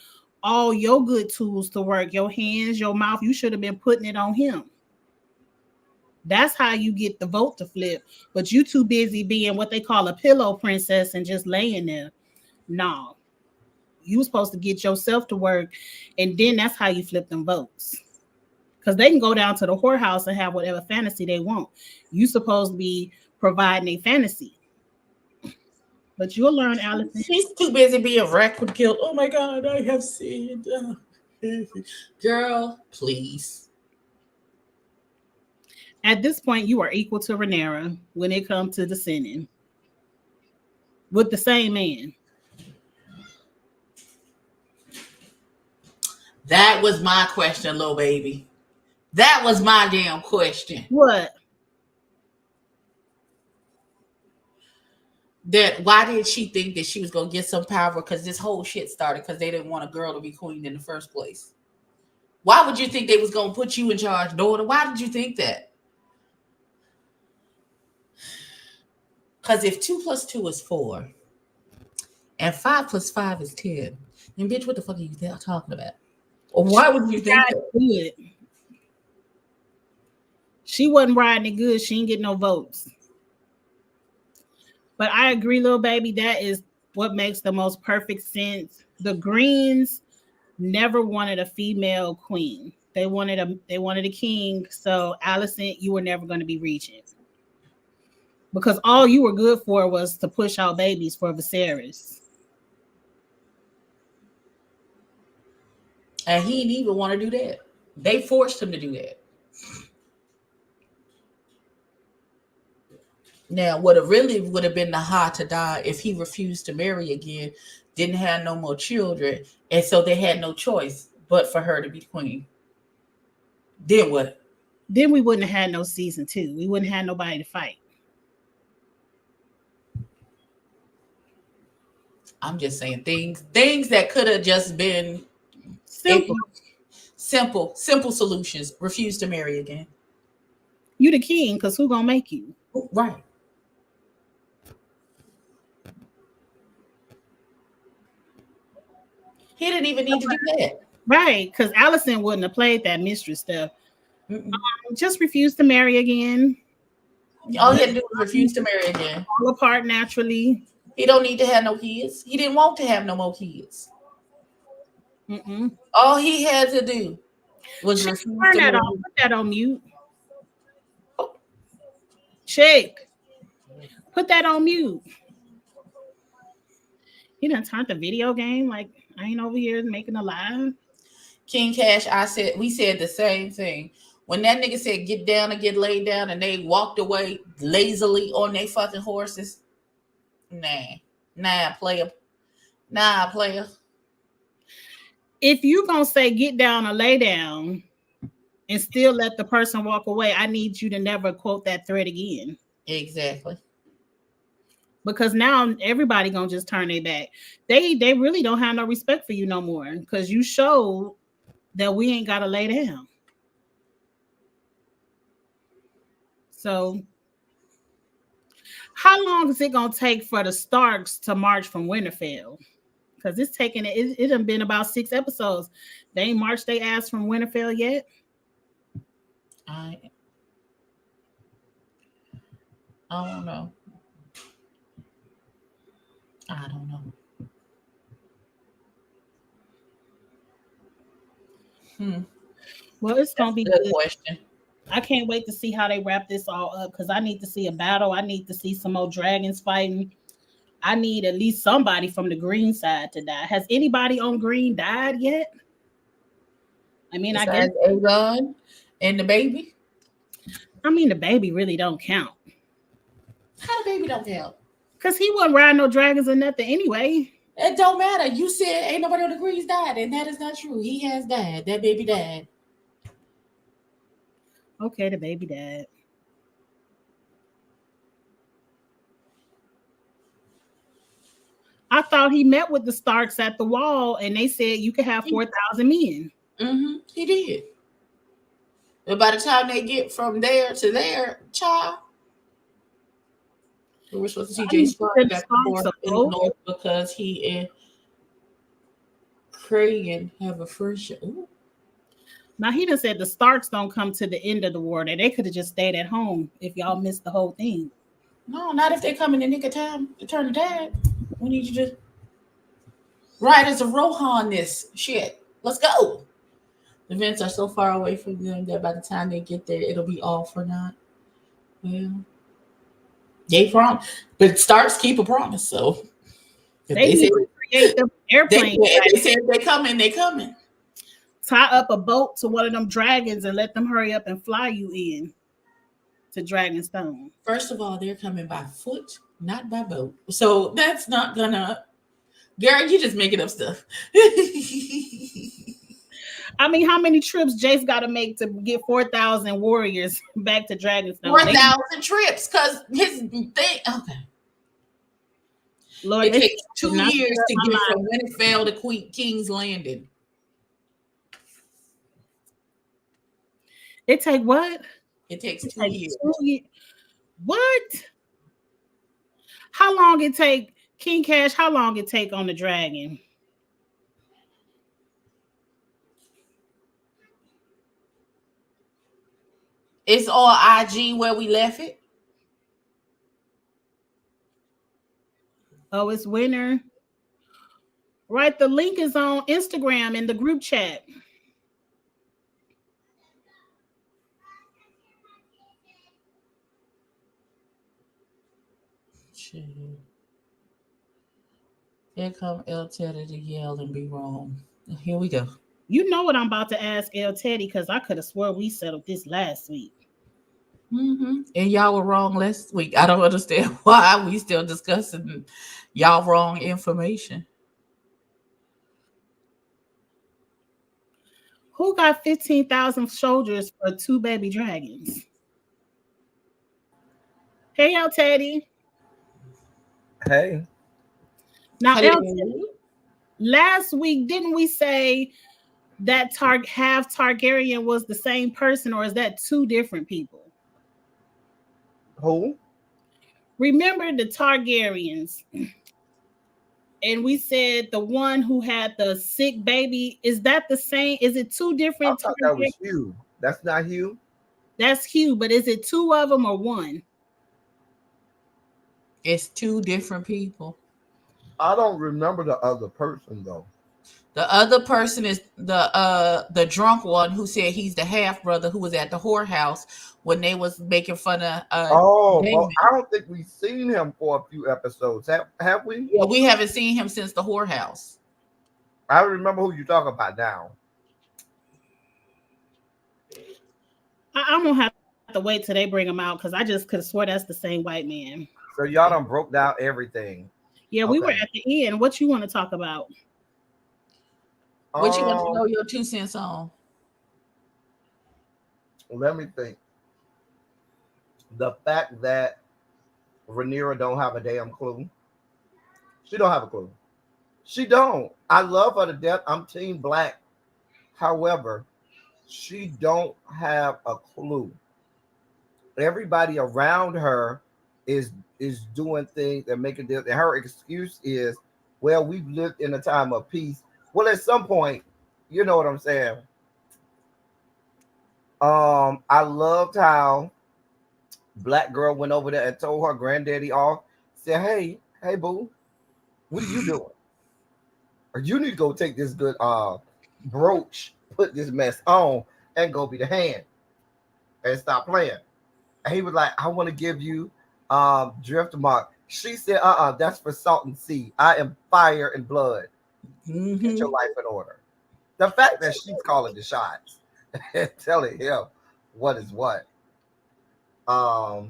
all your good tools to work. Your hands, your mouth, you should have been putting it on him. That's how you get the vote to flip. But you too busy being what they call a pillow princess and just laying there. No. You supposed to get yourself to work, and then that's how you flip them votes. Because they can go down to the whorehouse and have whatever fantasy they want. You supposed to be providing a fantasy. But you'll learn, Allison. She's too busy being wrecked with guilt. Oh my God, I have sinned. Girl, please. At this point, you are equal to Rhaenyra when it comes to the sinning. With the same man. That was my question, little baby. That was my damn question. What? That why did she think that she was gonna get some power? Because this whole shit started because they didn't want a girl to be queen in the first place. Why would you think they was gonna put you in charge, daughter? Why did you think that? Because if 2 + 2 is 4 and 5 + 5 is 10, then bitch, what the fuck are you talking about? Or why would you think that? Good. She wasn't riding it good. She didn't get no votes. But I agree, little baby, that is what makes the most perfect sense. The Greens never wanted a female queen. They wanted a king. So Allison, you were never going to be regent. Because all you were good for was to push out babies for Viserys. And he didn't even want to do that. They forced him to do that. Now, what it really would have been the hot to die if he refused to marry again, didn't have no more children, and so they had no choice but for her to be queen. Then what? Then we wouldn't have had no season 2. We wouldn't have nobody to fight. I'm just saying things that could have just been simple solutions. Refuse to marry again. You the king, because who gonna make you? Right. He didn't even need to do that. Right, because Allison wouldn't have played that mistress stuff. Just refuse to marry again. All he had to do was refuse to marry again. Fall apart naturally. He don't need to have no kids. He didn't want to have no more kids. Mm-mm. All he had to do was Turn refuse to that marry. on. Put that on mute. Shake. Put that on mute. He done turned the video game like I ain't over here making a live. King Cash, we said the same thing. When that nigga said get down and get laid down and they walked away lazily on their fucking horses. Nah, player. If you gonna say get down or lay down and still let the person walk away, I need you to never quote that thread again. Exactly. Because now everybody gonna just turn their back. They really don't have no respect for you no more because you showed that we ain't gotta lay down. So how long is it gonna take for the Starks to march from Winterfell? Because it's taking it done been about 6 episodes. They ain't marched their ass from Winterfell yet. I don't know. I don't know. Well, it's gonna be good question. I can't wait to see how they wrap this all up because I need to see a battle. I need to see some more dragons fighting. I need at least somebody from the green side to die. Has anybody on green died yet? I mean, Besides I guess Aegon and the baby. I mean, the baby really don't count. How the baby don't count? Because he wasn't riding no dragons or nothing anyway. It don't matter. You said ain't nobody on the greens died, and that is not true. He has died. That baby died. Okay, the baby dad. I thought he met with the Starks at the wall, and they said you could have 4,000 men. He did. But by the time they get from there to there, child, we were supposed to see I Jay need to Stark send the back and Starks forth a in the boat. north because he and Cragen have a friendship. Ooh. Now he done said the Starks don't come to the end of the war. That they could have just stayed at home if y'all missed the whole thing. No, not if they come in the nick of time to turn the tide. We need you to ride as a Rohan this shit. Let's go. The events are so far away from them that by the time they get there, it'll be all for naught. Well, they promise, but Starks keep a promise. So if They they say need to create the airplane. they say if they coming, they coming. Tie up a boat to one of them dragons and let them hurry up and fly you in to Dragonstone. First of all, they're coming by foot, not by boat. So that's not gonna. Gary, you just making up stuff. I mean, how many trips Jace got to make to get 4,000 warriors back to Dragonstone? 4,000 trips, because his thing. Okay. Lord, It they takes did 2 not years clear up to my get from mind. Winterfell to King's Landing. It take what? It takes It 2 take years. 2 years. What? How long it take King Cash? How long it take on the dragon? It's on IG where we left it. Oh, it's winter. Right. The link is on Instagram in the group chat. Shit. Here come El Teddy to yell and be wrong. Here we go. You know what I'm about to ask El Teddy because I could have swore we settled this last week. And y'all were wrong last week. I don't understand why we still discussing y'all wrong information. Who got 15,000 soldiers for 2 baby dragons? Hey, El Teddy. Hey. Now, El Hello. Teddy, last week, didn't we say that half Targaryen was the same person, or is that 2 different people? Who? Remember the Targaryens, and we said the one who had the sick baby, is that the same? Is it 2 I different thought that was Targaryens? Hugh. That's not Hugh. That's Hugh, but is it 2 of them or 1? It's 2 different people. I don't remember the other person though. The other person is the drunk one who said he's the half brother who was at the whorehouse when they was making fun of Oh, Daemon. well, I don't think we've seen him for a few episodes. Have we? Yeah, we haven't seen him since the whorehouse. I remember who you talk about now. I'm gonna have to wait till they bring him out because I just could swear that's the same white man. So y'all done broke down everything. Yeah, we were at the end. What you want to talk about? What you want to know your 2 cents on? Let me think. The fact that Rhaenyra don't have a damn clue. She don't have a clue. She don't. I love her to death. I'm Team Black. However, she don't have a clue. Everybody around her is doing things and making deals. And her excuse is, well, we've lived in a time of peace. Well, at some point, you know what I'm saying. I loved how Black girl went over there and told her granddaddy off. Said, hey, boo, what are you doing? Or you need to go take this good brooch, put this mess on, and go be the hand and stop playing. And he was like, I want to give you drift mark. She said, that's for salt and sea. I am fire and blood. Get your life in order. The fact that she's calling the shots and telling him what is what. I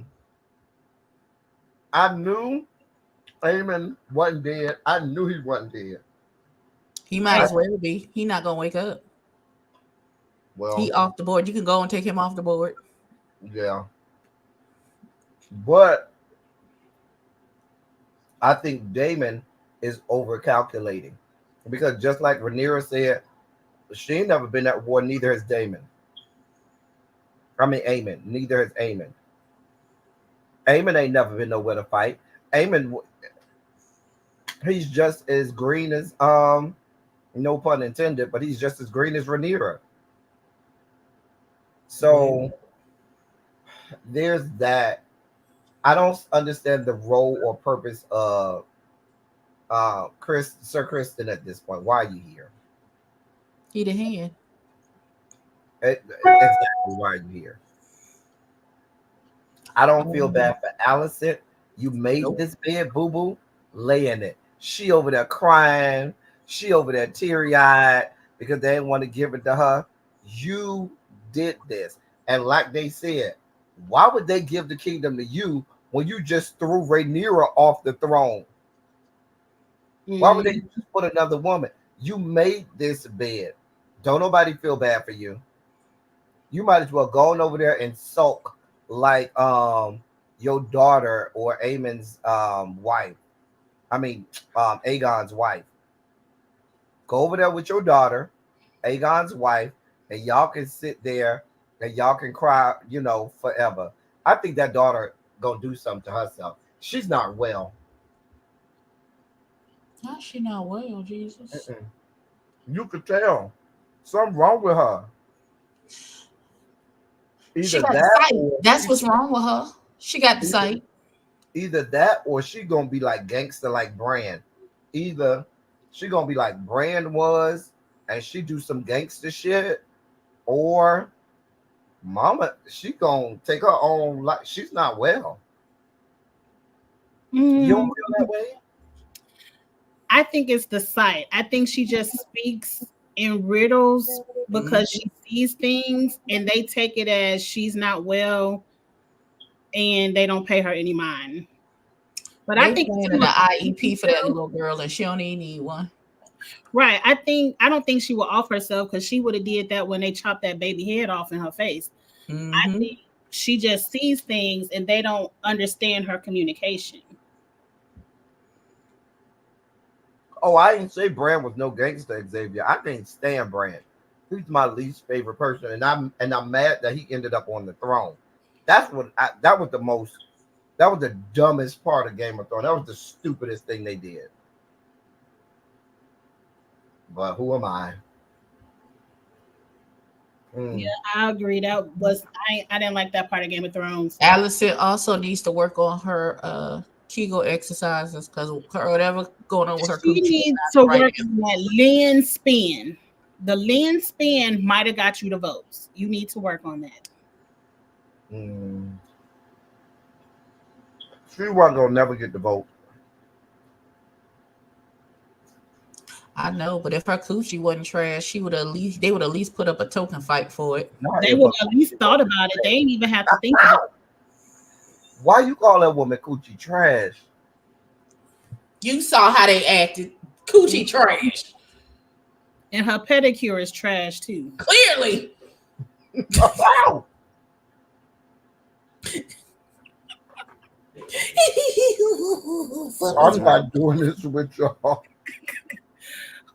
knew Daemon wasn't dead. I knew he wasn't dead. He might as well be. He not gonna wake up. Well, he off the board. You can go and take him off the board. Yeah, but I think Damon is over calculating because just like Rhaenyra said, she ain't never been at war. Neither has Damon. I mean, Aemon. Neither has Aemon. Aemon ain't never been nowhere to fight. Aemon, he's just as green as no pun intended, but he's just as green as Rhaenyra. So there's that. I don't understand the role or purpose of Sir Kristen at this point. Why are you here? He the hand. Exactly why are you here? I don't feel Um, bad for Allison. You made nope. this bed, boo boo. Lay in it. She over there crying. She over there teary eyed because they didn't want to give it to her. You did this. And like they said, why would they give the kingdom to you when you just threw Rhaenyra off the throne? Why would they Mm, just put another woman? You made this bed. Don't nobody feel bad for you. You might as well go on over there and sulk like your daughter or Aemon's wife. I mean Aegon's wife. Go over there with your daughter, Aegon's wife, and y'all can sit there and y'all can cry, forever. I think that daughter gonna do something to herself. She's not well. how she not well, Jesus? Mm-mm. You could tell something wrong with her. She Either got the that sight. or That's what's wrong with her. She got the either, sight. either that or she gonna be like gangster like Bran. Either she gonna be like Bran was and she do some gangster shit, or Mama she gonna take her own life. She's not well. You don't Mm, feel that way? I think it's the sight. I think she just speaks in riddles because Mhm. she sees things and they take it as she's not well and they don't pay her any mind. But I They think planning to an a IEP for that little girl, and she don't even need one. right. I don't think she will off herself because she would have did that when they chopped that baby head off in her face. I Mm-hmm. think she just sees things and they don't understand her communication. Oh, I didn't say Bran was no gangster, Xavier. I can't stand Bran. He's my least favorite person, and I'm mad that he ended up on the throne. That was the most that was the dumbest part of Game of Thrones. That was the stupidest thing they did. But who am I? Yeah, Mm. I agree. I didn't like that part of Game of Thrones. Allison also needs to work on her Kegel exercises because whatever going on with her She coochie is needs to not right work on that Lynn spin. The Lynn spin might have got you the votes. You need to work on that. Mm. She wasn't gonna never get the vote. now. I know, but if her coochie wasn't trash, she would at least they would at least put up a token fight for it. Not They if would her at least coochie thought wasn't about it. They trash. didn't even have to think about it. Why you call that woman coochie trash? You saw how they acted. Coochie trash. And her pedicure is trash too. Clearly. Wow. What was I'm wrong? not doing this with y'all.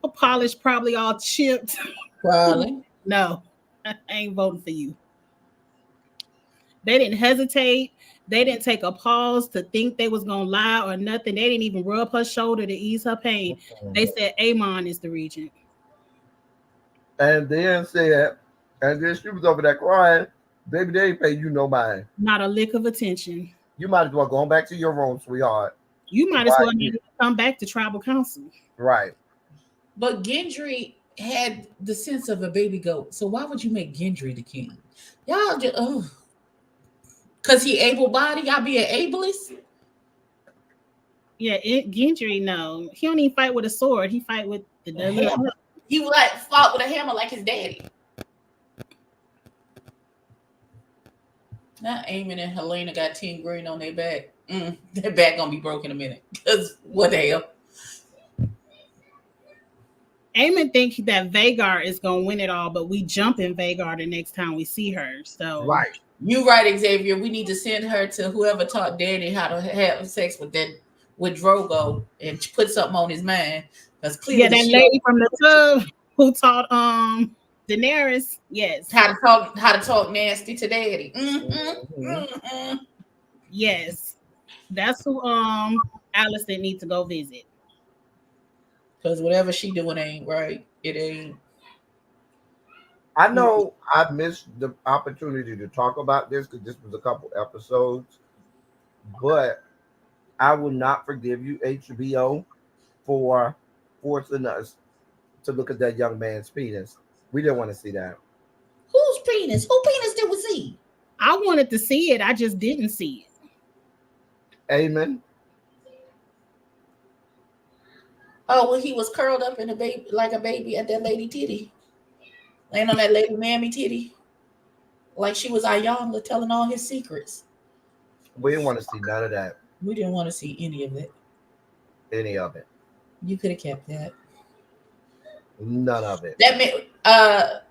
Her polish probably all chipped. Probably. No, I ain't voting for you. They didn't hesitate. They didn't take a pause to think they was gonna lie or nothing. They didn't even rub her shoulder to ease her pain. They said Amon is the regent. And then said, and then she was over there crying. Baby, they ain't pay you no mind. Not a lick of attention. You might as well go back to your room, sweetheart. You might as Why well not you even come back to tribal council. right? But Gendry had the sense of a baby goat. So why would you make Gendry the king? Y'all just cause he able bodied, y'all be an ableist? Yeah, Gendry, no. He don't even fight with a sword. He fight with A the little. hammer. He like fought with a hammer like his daddy. Not Eamon and Helena got 10 green on their back. Their back gonna be broken in a minute. Cause what the hell? Eamon think that Vagar is gonna win it all, but we jump in Vagar the next time we see her. So Right. You right, Xavier. We need to send her to whoever taught Danny how to have sex with Drogo and put something on his mind. Because Yeah, clearly that she lady from the tub who taught Daenerys. Yes. how to talk nasty to Daddy. Mhm. Yes. That's who Allison needs to go visit. Because whatever she doing ain't right. It ain't. I know I missed the opportunity to talk about this because this was a couple episodes, but I will not forgive you, HBO, for forcing us to look at that young man's penis. We didn't want to see that. Whose penis? Who penis did we see? I wanted to see it. I just didn't see it. Amen. Oh, well, he was curled up in a baby like a baby at that lady titty. Laying on that lady mammy titty. Like she was Ayanla telling all his secrets. We didn't want to see none of that, We didn't want to see any of it. any of it, You could have kept that. none of it. That man,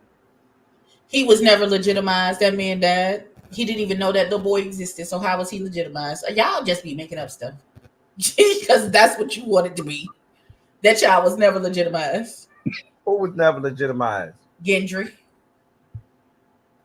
he was never legitimized. That man died. He didn't even know that the boy existed. So how was he legitimized? Y'all just be making up stuff because that's what you wanted to be. That child was never legitimized. Who was never legitimized? Gendry.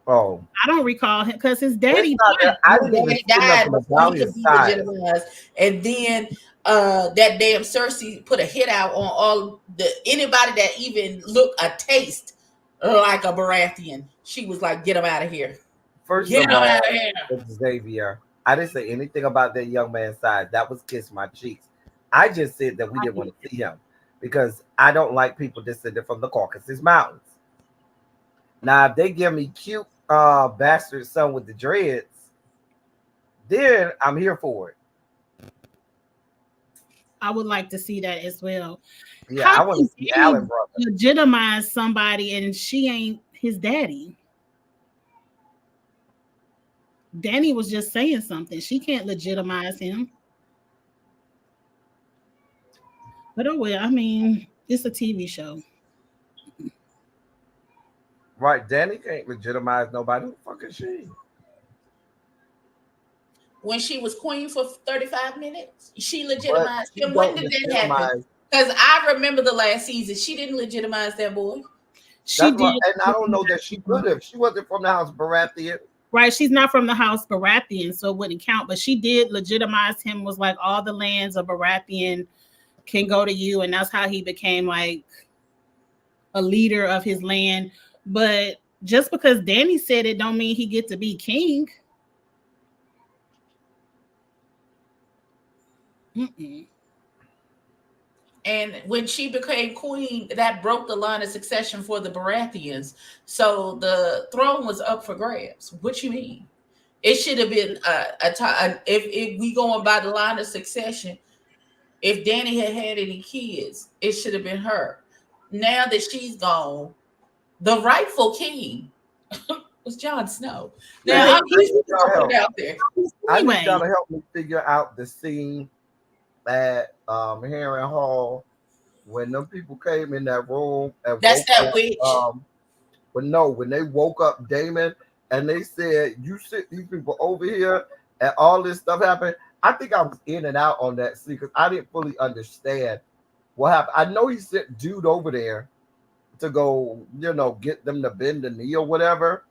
Oh, I don't recall him because his it's daddy not died. that. I His didn't even daddy see died nothing before he about could his be size. legitimized. And then that damn Cersei put a hit out on all the anybody that even looked a taste like a Baratheon. She was like, get him out of here. First Get of him out of all, here. Xavier, I didn't say anything about that young man's size. That was kiss my cheeks. I just said that we didn't want to see him because I don't like people descended from the Caucasus Mountains. Now, if they give me cute bastard son with the dreads, then I'm here for it. I would like to see that as well. Yeah, How I want to can see Danny Allen brother. legitimize somebody and she ain't his daddy? Danny was just saying something. She can't legitimize him. But oh well, I mean, it's a TV show. Right, Danny can't legitimize nobody. Who the fuck is she? When she was queen for 35 minutes, she But legitimized she him. When don't did that happen? legitimize. Because I remember the last season, she didn't legitimize that boy. She That's did. what, and I don't know that she would have. She wasn't from the house Baratheon. Right, she's not from the house Baratheon, so it wouldn't count. But she did legitimize him. Was like all the lands of Baratheon can go to you, and that's how he became like a leader of his land. But just because Danny said it, don't mean he get to be king. Mm-mm. And when she became queen, that broke the line of succession for the Baratheons. So the throne was up for grabs. What you mean? It should have been a time. If we going by the line of succession, if Danny had had any kids, it should have been her. Now that she's gone, the rightful king was Jon Snow. Well, Now Man, I'm I just need y'all putting it help. out there. I need y'all Anyway, to help me figure out the scene at Heron Hall when them people came in that room and That's woke that up. witch. But no, when they woke up Damon and they said, "You sit these people over here," and all this stuff happened. I think I was in and out on that scene because I didn't fully understand what happened. I know he sent dude over there to go, get them to bend the knee or whatever.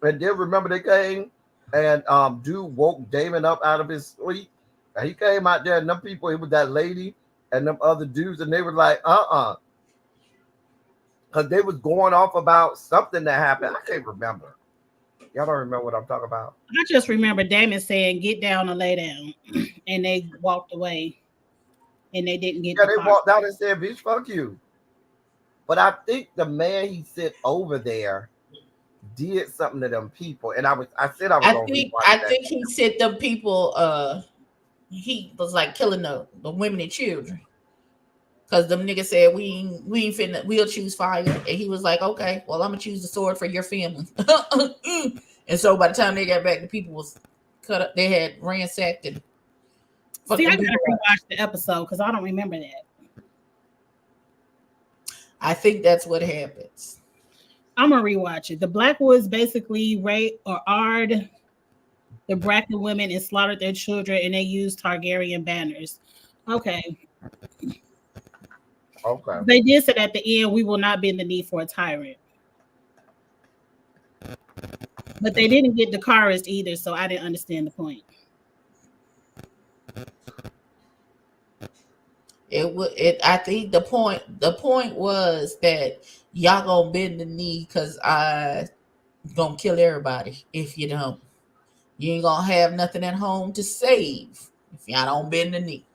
And then remember they came and dude woke Damon up out of his sleep. And he came out there and them people, it was that lady and them other dudes, and they were like, because they was going off about something that happened. I can't remember. Y'all don't remember what I'm talking about. I just remember Damon saying, "Get down and lay down," and they walked away, and they didn't get Yeah, the they part. walked out and said, "Bitch, fuck you." But I think the man he sent over there did something to them people, and I said I was I gonna think rewatch I that. think he said them people he was like killing the women and children. Cause them niggas said we ain't finna we'll choose fire. And he was like, okay, well I'm gonna choose the sword for your family. And so by the time they got back, the people was cut up, they had ransacked and fucked See, I them gotta people up. rewatch the episode because I don't remember that. I think that's what happens. I'm gonna rewatch it. The Blackwoods basically raped or Ard the Bracken women and slaughtered their children, and they used Targaryen banners. Okay, Okay. they did say at the end, "We will not bend the knee for a tyrant," but they didn't get Dakarist either, so I didn't understand the point. It would. It. I think the point. The point was that y'all gonna bend the knee because I gonna kill everybody if you don't. You ain't gonna have nothing at home to save if y'all don't bend the knee.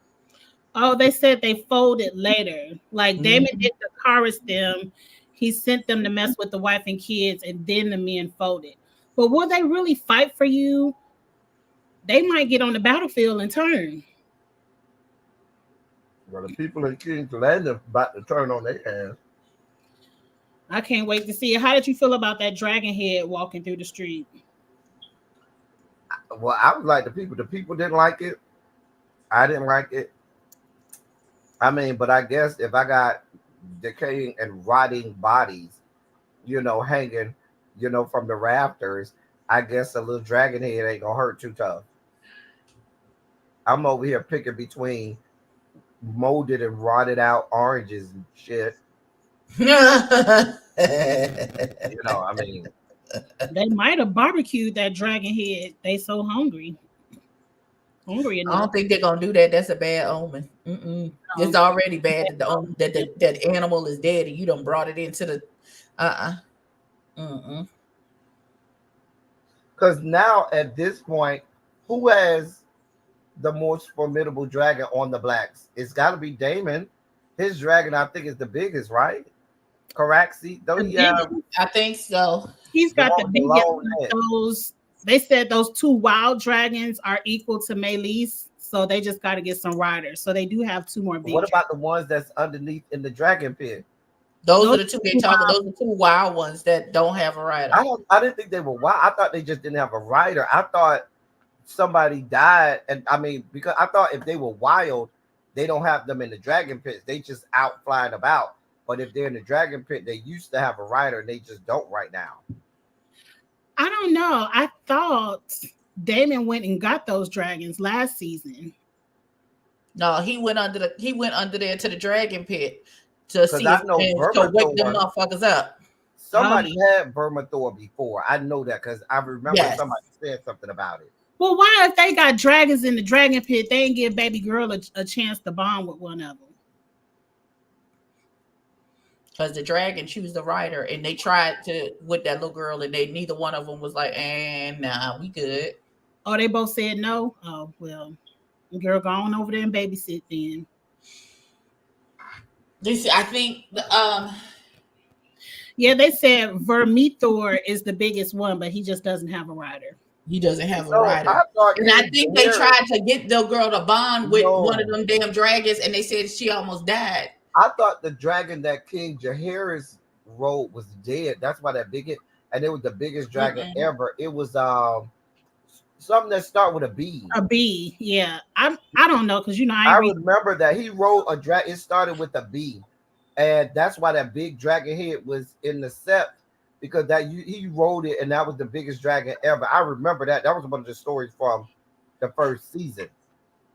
Oh, they said they folded later. Like Daemon Mhm. did Dakarist them. He sent them to mess with the wife and kids, and then the men folded. But will they really fight for you? They might get on the battlefield and turn. Well, the people in King's Landing about to turn on their ass. I can't wait to see it. How did you feel about that dragon head walking through the street? Well, I was like the people. The people didn't like it. I didn't like it. I mean, but I guess if I got decaying and rotting bodies, hanging, from the rafters, I guess a little dragon head ain't gonna hurt too tough. I'm over here picking between molded and rotted out oranges and shit. I mean, They might have barbecued that dragon head. They so hungry I enough. don't think they're gonna do that. That's a bad omen. Mm-mm. It's Um, already bad that the that animal is dead and you done brought it into the. Mm-mm. because now at this point, who has the most formidable dragon on the blacks? It's got to be Damon. His dragon, I think, is the biggest, right? Caraxi, the don't he have biggest, I think so. he's the got one the with the biggest. long neck? Those they said those two wild dragons are equal to Melis, so they just got to get some riders. So they do have two more What big dragons. about the ones that's underneath in the dragon pit? Those are Those the two they two talking. wild, Those are two wild ones that don't have a rider. I didn't think they were wild. I thought they just didn't have a rider. I thought somebody died, and I mean, because I thought if they were wild, they don't have them in the dragon pits. They just out flying about. But if they're in the dragon pit, they used to have a rider, and they just don't right now. I don't know. I thought Damon went and got those dragons last season. No, he went under there to the dragon pit to Because see I if know and to wake them Vermithor, motherfuckers up. Um, somebody had Vermithor before. I know that because I remember Yes, somebody said something about it. well, why if they got dragons in the dragon pit, they ain't give baby girl a chance to bond with one of them? because the dragon choose the rider, and they tried to with that little girl, and they neither one of them was like, "And nah, we good." Oh, they both said no. Oh well, girl, go on over there and babysit then. This, I think, Yeah, they said Vermithor is the biggest one, but he just doesn't have a rider. he doesn't have a So rider. I thought And I King think they Jaehaerys. tried to get the girl to bond with one of No, them damn dragons, and they said she almost died. I thought the dragon that King Jaehaerys rode was dead. That's why that big it, and it was the biggest dragon Mm-mm. ever. It was something that start with a B. A B, yeah. I don't know because I I ain't read. remember that he rode a dragon. It started with a B, and that's why that big dragon head was in the sept because he rode it, and that was the biggest dragon ever. I remember that. That was one of the stories from the first season.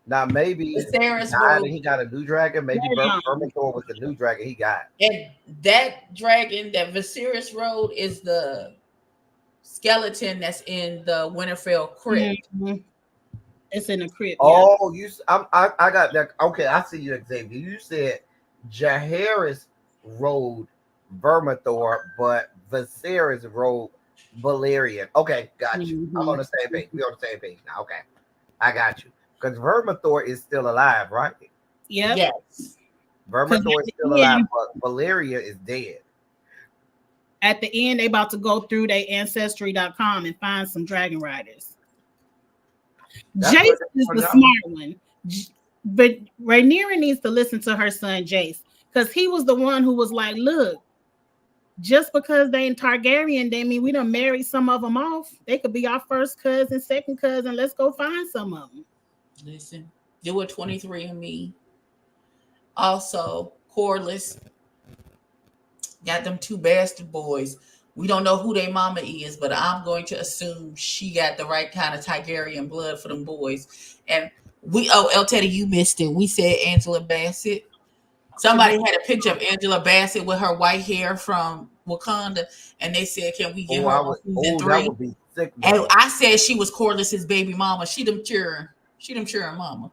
Now maybe he Viserys died and rode, he got a new dragon. Maybe Vermithor was the new dragon he got. and that dragon that Viserys rode is the skeleton that's in the Winterfell crypt. Mhm. It's in the crib, yeah. Oh, I got that. Okay, I see you, Xavier. You said Jaharis rode Vermithor, but Viserys rode Valerian. Okay, got you. I'm on Mhm. the same page. We on the same page now. Okay, I got you. Because Vermithor is still alive, right? Yep. Yes. Because Vermithor is still alive, but Valeria is dead. at the end, they about to go through their ancestry.com and find some dragon riders. That's Jace what they is want the to know. smart one. But Rhaenyra needs to listen to her son Jace because he was the one who was like, look, just because they in Targaryen, they mean we done married some of them off. They could be our first cousin, second cousin. Let's go find some of them. Listen, do a 23 and me. Also, Corliss got them two bastard boys. We don't know who their mama is, but I'm going to assume she got the right kind of Tigerian blood for them boys. And El Teddy, you missed it. We said Angela Bassett. Somebody had a picture of Angela Bassett with her white hair from Wakanda, and they said, "Can we get Oh, her I on would. season Oh, that 3?" would be sick. And I said she was Cordless's baby mama. She them cheering. She them cheering mama.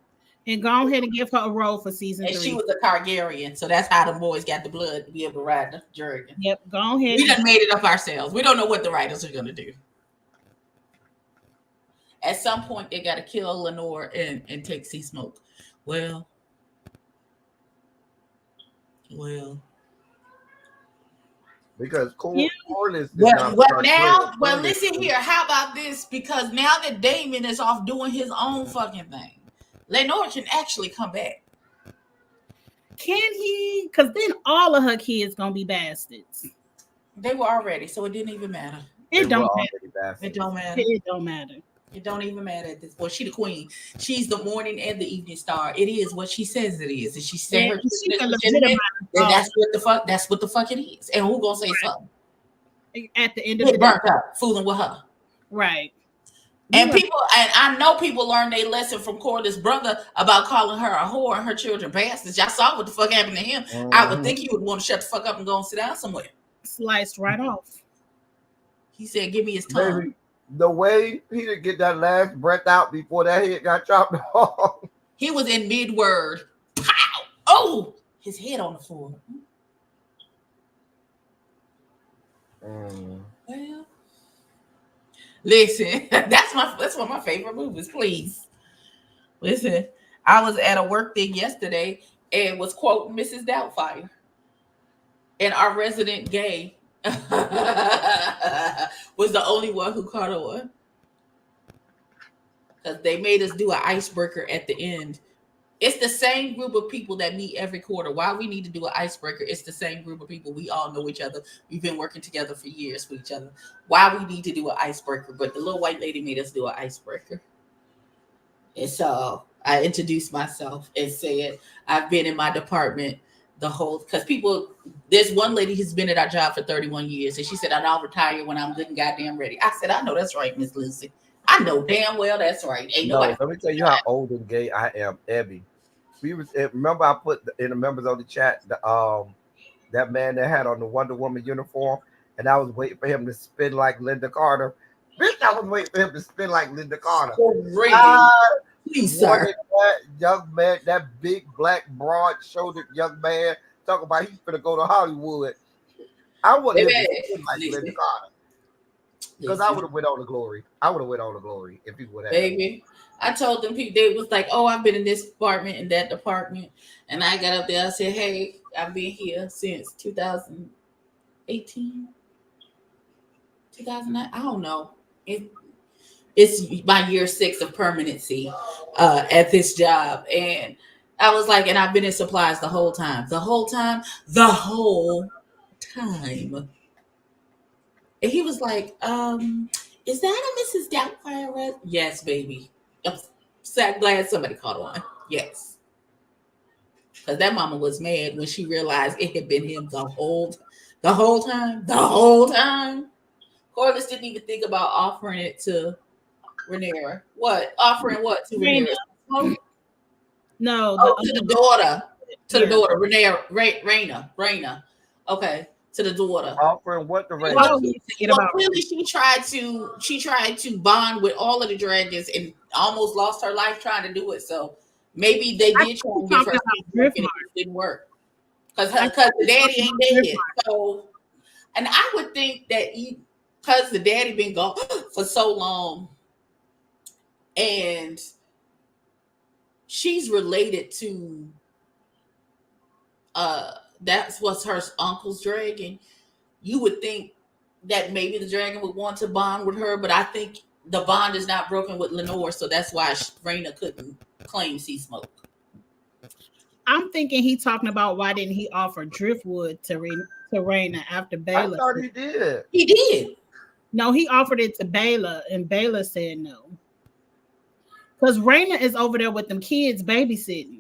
And go ahead and give her a role for season And she 3. was a Targaryen, so that's how the boys got the blood to be able to ride the dragon. Yep, go ahead. We done made it up ourselves. We don't know what the writers are gonna do. At some point, they got to kill Lenore and take Sea Smoke. Well. Because Yeah. Corliss did Well, not well start now, playing well, Corliss. listen here. How about this? Because now that Daemon is off doing his own fucking thing, Lenore can actually come back. Can he? Because then all of her kids gonna be bastards. They were already, so it didn't even matter. They It don't were matter. already bastards. It don't matter. It don't matter. It don't even matter at this point. She the queen. She's the morning and the evening star. It is what she says it is. And she said Yeah, her she children can is legitimate, then legitimize that's what the fuck it is. And who gonna say something? at the end of the Get day. burnt out, fooling with her. Right. And people, and I know people learned their lesson from Corliss' brother about calling her a whore and her children bastards. Y'all saw what the fuck happened to him. Mhm. I would think he would want to shut the fuck up and go and sit down somewhere. Sliced right off. He said, "Give me his tongue." Baby, the way he didn't get that last breath out before that head got chopped off. He was in mid-word. Pow! Oh, his head on the floor. Well, listen, that's one of my favorite movies. Please, listen. I was at a work thing yesterday and was quoting Mrs. Doubtfire, and our resident gay was the only one who caught on because they made us do an icebreaker at the end. It's the same group of people that meet every quarter. Why we need to do an icebreaker? It's the same group of people. We all know each other. We've been working together for years with each other. Why we need to do an icebreaker? But the little white lady made us do an icebreaker. And so I introduced myself and said, I've been in my department the whole, because people, there's one lady who's been at our job for 31 years. And she said, I'll retire when I'm good and goddamn ready. I said, I know that's right, Miss Lucy. I know damn well that's right. Ain't No, nobody. let me tell you how old and gay I am, Abby. Remember I put in the members of the chat that man that had on the Wonder Woman uniform, and I was waiting for him to spin like Linda Carter. Bitch, I was waiting for him to spin like Linda Carter. Please, sir. That young man, that big black broad-shouldered young man, talking about he's gonna go to Hollywood. I want him to spin like Linda Carter. Because I would have went on the glory. I would have went on the glory if he would have. Baby, I told them people, they was like, oh, I've been in this department and that department. And I got up there, I said, hey, I've been here since 2018, 2009. I don't know. It's my year 6 of permanency at this job. And I was like, and I've been in supplies the whole time. And he was like, is that a Mrs. Doubtfire? Yes, baby. I'm so glad somebody caught on. Yes. Because that mama was mad when she realized it had been him the whole time. Corliss didn't even think about offering it to Rhaenyra. What? Offering what to Rhaenyra? No. To the daughter. To the daughter. Rhaena. Okay. To the daughter. Offering what the Rhaena? Well, clearly she tried to bond with all of the dragons and almost lost her life trying to do it. So maybe they did try and give her and it didn't work. Because the daddy ain't dead. So, and I would think that because the daddy been gone for so long and she's related to that's what's her uncle's dragon, you would think that maybe the dragon would want to bond with her, but I think the bond is not broken with Lenore, so that's why Rhaena couldn't claim Sea Smoke. I'm thinking he talking about why didn't he offer Driftwood to Rhaena after Baylor? I thought he did. He did. No, he offered it to Baylor, and Baylor said no. Because Rhaena is over there with them kids babysitting.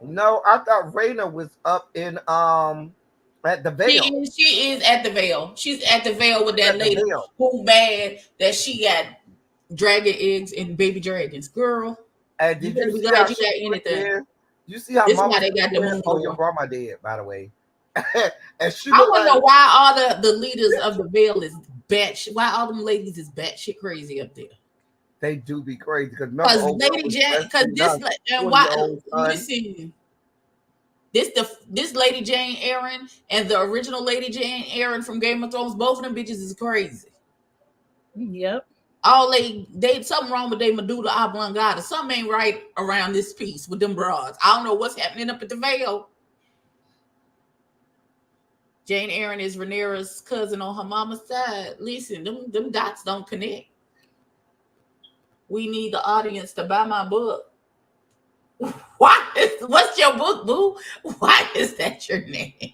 No, I thought Rhaena was up in At the She Veil. is, she is at the Veil. She's at the Veil with that At the lady Veil. who mad that she got dragon eggs and baby dragons. Girl, And you did you better be see how glad you she got pretty anything. is? You see how This is mama why they got the is? moon Oh, your door. grandma dead, by the way. And she I looked want to like know why all the leaders of the Veil is batshit. Why all them ladies is batshit crazy up there? they do be crazy. Because remember, Because old girl Lady was Jane, because breastfeeding this her and why? 20-year-old son. Listen, this Lady Jane Aaron and the original Lady Jane Aaron from Game of Thrones, both of them bitches is crazy. Yep. All they something wrong with their medulla oblongata. Something ain't right around this piece with them broads. I don't know what's happening up at the Veil. Jane Aaron is Rhaenyra's cousin on her mama's side. Listen, them dots don't connect. We need the audience to buy my book. What's your book, boo? Why is that your name?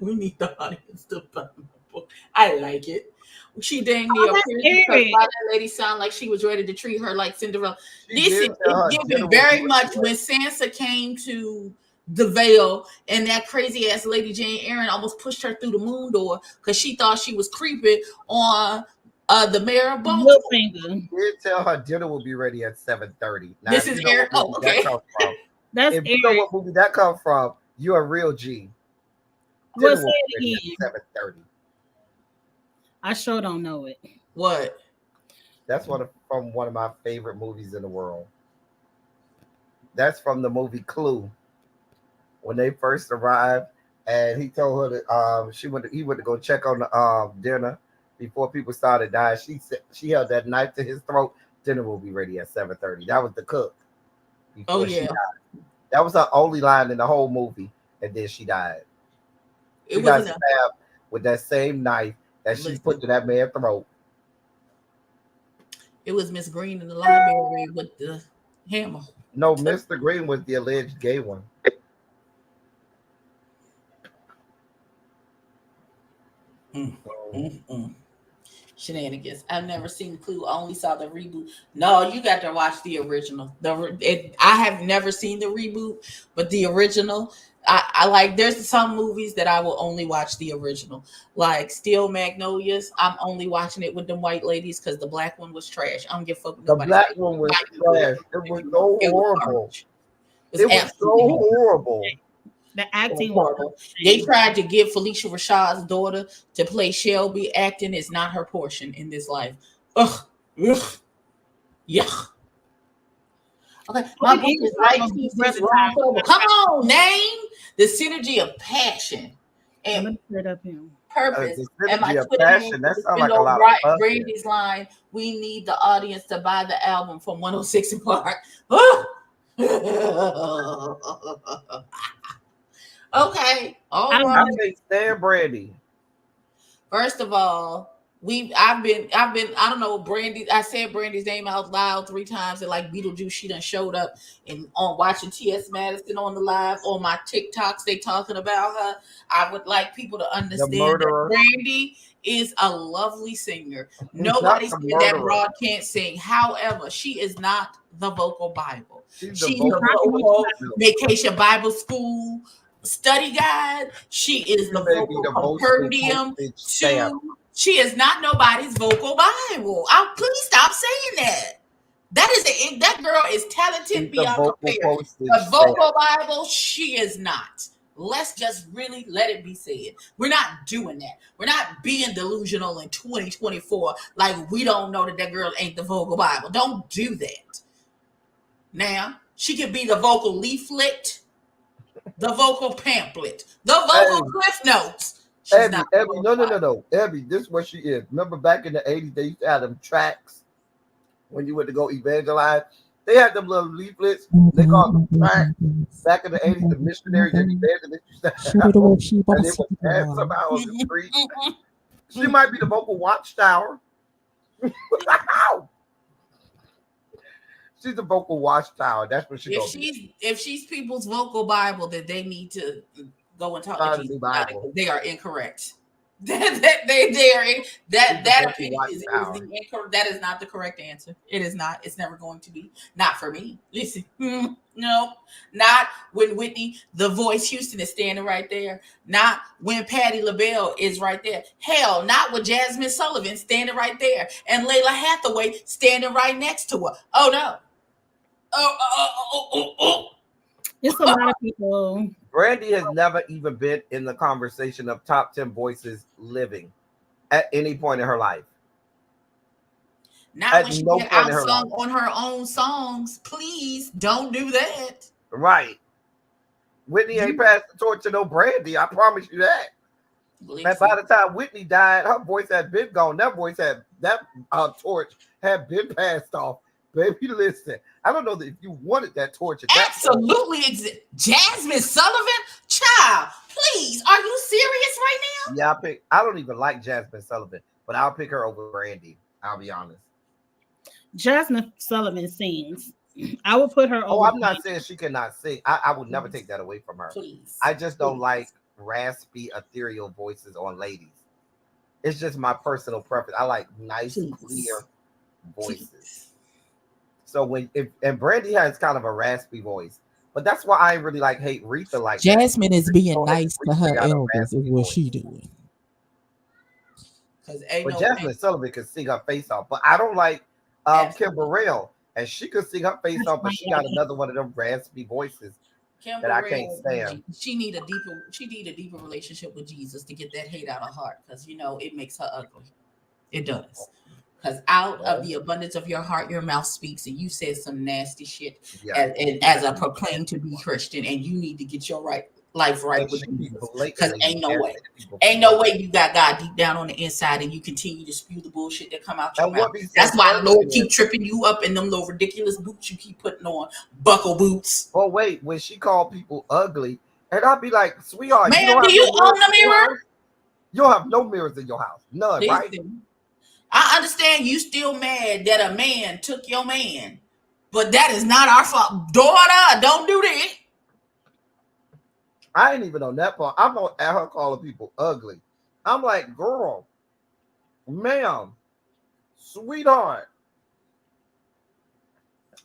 We need the audience to buy my book. I like it. She dang near that's appears because Eric. why that lady sound like she was ready to treat her like Cinderella. She Listen, did tell her it's dinner giving will be very much ready. when Sansa came to the Veil and that crazy ass Lady Jane Aaron almost pushed her through the moon door because she thought she was creeping on the mayor of Baltimore. Littlefinger. Did tell her dinner will be ready at 7:30. Now, This if is you know Eric. what Oh, movie that okay. comes from, That's if you know Eric. what movie that comes from, you're a real G. Well, Dinner say will it be ready again. at 7:30. I sure don't know it. What? That's from one of my favorite movies in the world. That's from the movie Clue. When they first arrived, and he told her that he went to go check on the dinner before people started dying. She said she held that knife to his throat. Dinner will be ready at 7:30. That was the cook Oh before she yeah, died. That was her only line in the whole movie, and then she died. it She got wasn't a stabbed with that same knife that she put listen. to that man's throat. It was Miss Green in the library with the hammer. No, Mr. Green was the alleged gay one. Mm, mm, mm. Shenanigans. I've never seen Clue. I only saw the reboot. No, you got to watch the original. I have never seen the reboot, but the original. I like. There's some movies that I will only watch the original, like Steel Magnolias. I'm only watching it with them white ladies because the black one was trash. I don't give a fuck what The nobody say. black one was White people, trash. It was so it was horrible. garbage. It was It was so absolutely horrible. horrible. The It was acting was horrible. They insane. tried to give Felicia Rashad's daughter to play Shelby. Acting is not her portion in this life. Ugh. Ugh. Yuck. Okay, Oh, my it book is is right off of pieces, Brother wrong Time. trouble. Come on, name the synergy of passion Let and me put it up here. purpose. The And my synergy of Twitter passion, handle that is sounds like a below lot of fun. Brandy's line. We need the audience to buy the album from 106 and Park. Ah! Okay, all I right. I can't stand Brandy. First of all, I've been I don't know Brandy. I said Brandy's name out loud 3 times, and like Beetlejuice, she done showed up and on watching T.S. Madison on the live on my TikToks. They talking about her. I would like people to The understand that murderer. Brandy is a lovely singer. She's not Nobody the said that murderer. broad can't sing. However, she is not the vocal Bible. She's the She's the vocal. vocal vacation Bible school study guide. She is She the may be vocal the vocal compendium postage stamp. to. She is not nobody's vocal Bible. Please stop saying that. That girl is talented She's the beyond vocal compare. postage But stamp. vocal Bible, she is not. Let's just really let it be said. We're not doing that. We're not being delusional in 2024 like we don't know that girl ain't the vocal Bible. Don't do that. Now, she could be the vocal leaflet, the vocal pamphlet, the vocal Hey, cliff notes. She's not the Abby, vocal no, no, no, Bible. no. Abby, this is what she is. Remember back in the 80s, they used to have them tracks when you went to go evangelize. They had them little leaflets. They called them tracks. Back in the 80s, the missionaries and evangelists used to have them, and they would pass them out on the street. She might be the vocal watchtower. She's the vocal watchtower. That's what she's If gonna be. she's people's vocal Bible, then they need to go and talk to Find a Jesus new about it Bible. because they are incorrect. Definitely watch Is Power. the incorrect. That is not the correct answer. It is not. It's never going to be. Not for me. Listen, no, not when Whitney, the voice Houston, is standing right there. Not when Patti LaBelle is right there. Hell, not with Jasmine Sullivan standing right there and Layla Hathaway standing right next to her. Oh no. Oh. It's a lot of people. Brandy has never even been in the conversation of top 10 voices living at any point in her life. Not At when she no get point in her life. outsung on her own songs. Please don't do that. Right. Whitney ain't passed the torch to no Brandy. I promise you that. And by the time Whitney died, her voice had been gone. That torch had been passed off. Baby, listen. I don't know that if you wanted that torch at that Absolutely. Jasmine Sullivan? Child, please. Are you serious right now? Yeah, I don't even like Jasmine Sullivan, but I'll pick her over Brandy. I'll be honest. Jasmine Sullivan sings. I would put her over. Oh, I'm not saying she cannot sing. I would never take that away from her. Please. I just don't like raspy, ethereal voices on ladies. It's just my personal preference. I like nice, clear voices. So and Brandy has kind of a raspy voice, but that's why I really hate Retha like Jasmine that. is being nice to her got a elders, is raspy what voice. she doing. But Jasmine Sullivan can sing her face off. But I don't like Kim Burrell, and she could sing her face off, but she got another one of them raspy voices that I can't stand. She need a deeper relationship with Jesus to get that hate out of her heart, because it makes her ugly. It does. Because out of the abundance of your heart, your mouth speaks, and you said some nasty shit as a proclaimed to be Christian, and you need to get your life right with Jesus. Because ain't no way you got God deep down on the inside, and you continue to spew the bullshit that come out your mouth. That's why the Lord keep tripping you up in them little ridiculous boots you keep putting on, buckle boots. Oh wait, when she called people ugly, and I'll be like, sweetheart, man, do you own the mirror? You don't have no mirrors in your house, none, right? I understand you still mad that a man took your man, but that is not our fault. Daughter, don't do that. I ain't even on that part. I'm not at her calling people ugly. I'm like, girl, ma'am, sweetheart,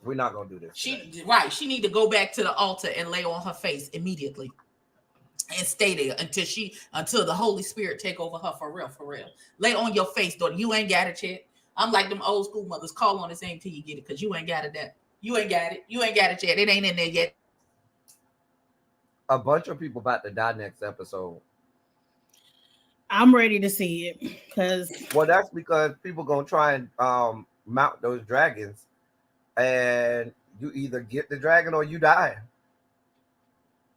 we're not gonna do this. She need to go back to the altar and lay on her face immediately. And stay there until the Holy Spirit take over her for real. Lay on your face, daughter. You ain't got it yet. I'm like them old school mothers. Call on his name till you get it, because you ain't got it yet. You ain't got it. You ain't got it yet. It ain't in there yet. A bunch of people about to die next episode. I'm ready to see it that's because people gonna try and mount those dragons, and you either get the dragon or you die.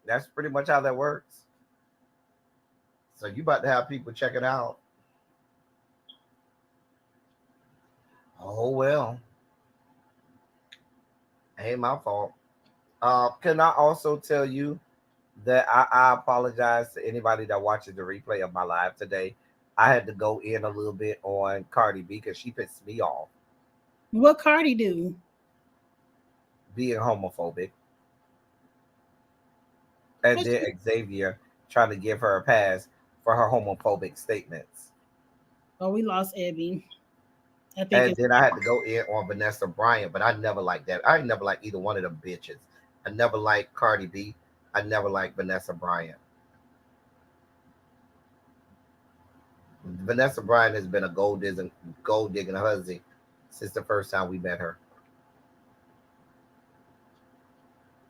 That's pretty much how that works. So you about to have people check it out. Oh well. Ain't my fault. Can I also tell you that I apologize to anybody that watches the replay of my live today. I had to go in a little bit on Cardi B because she pissed me off. What Cardi do? Being homophobic. And then Xavier trying to give her a pass for her homophobic statements. Oh, we lost Abby. And then I had to go in on Vanessa Bryant, but I never liked that. I never liked either one of them bitches. I never liked Cardi B. I never liked Vanessa Bryant. Vanessa Bryant has been a gold digging husband since the first time we met her.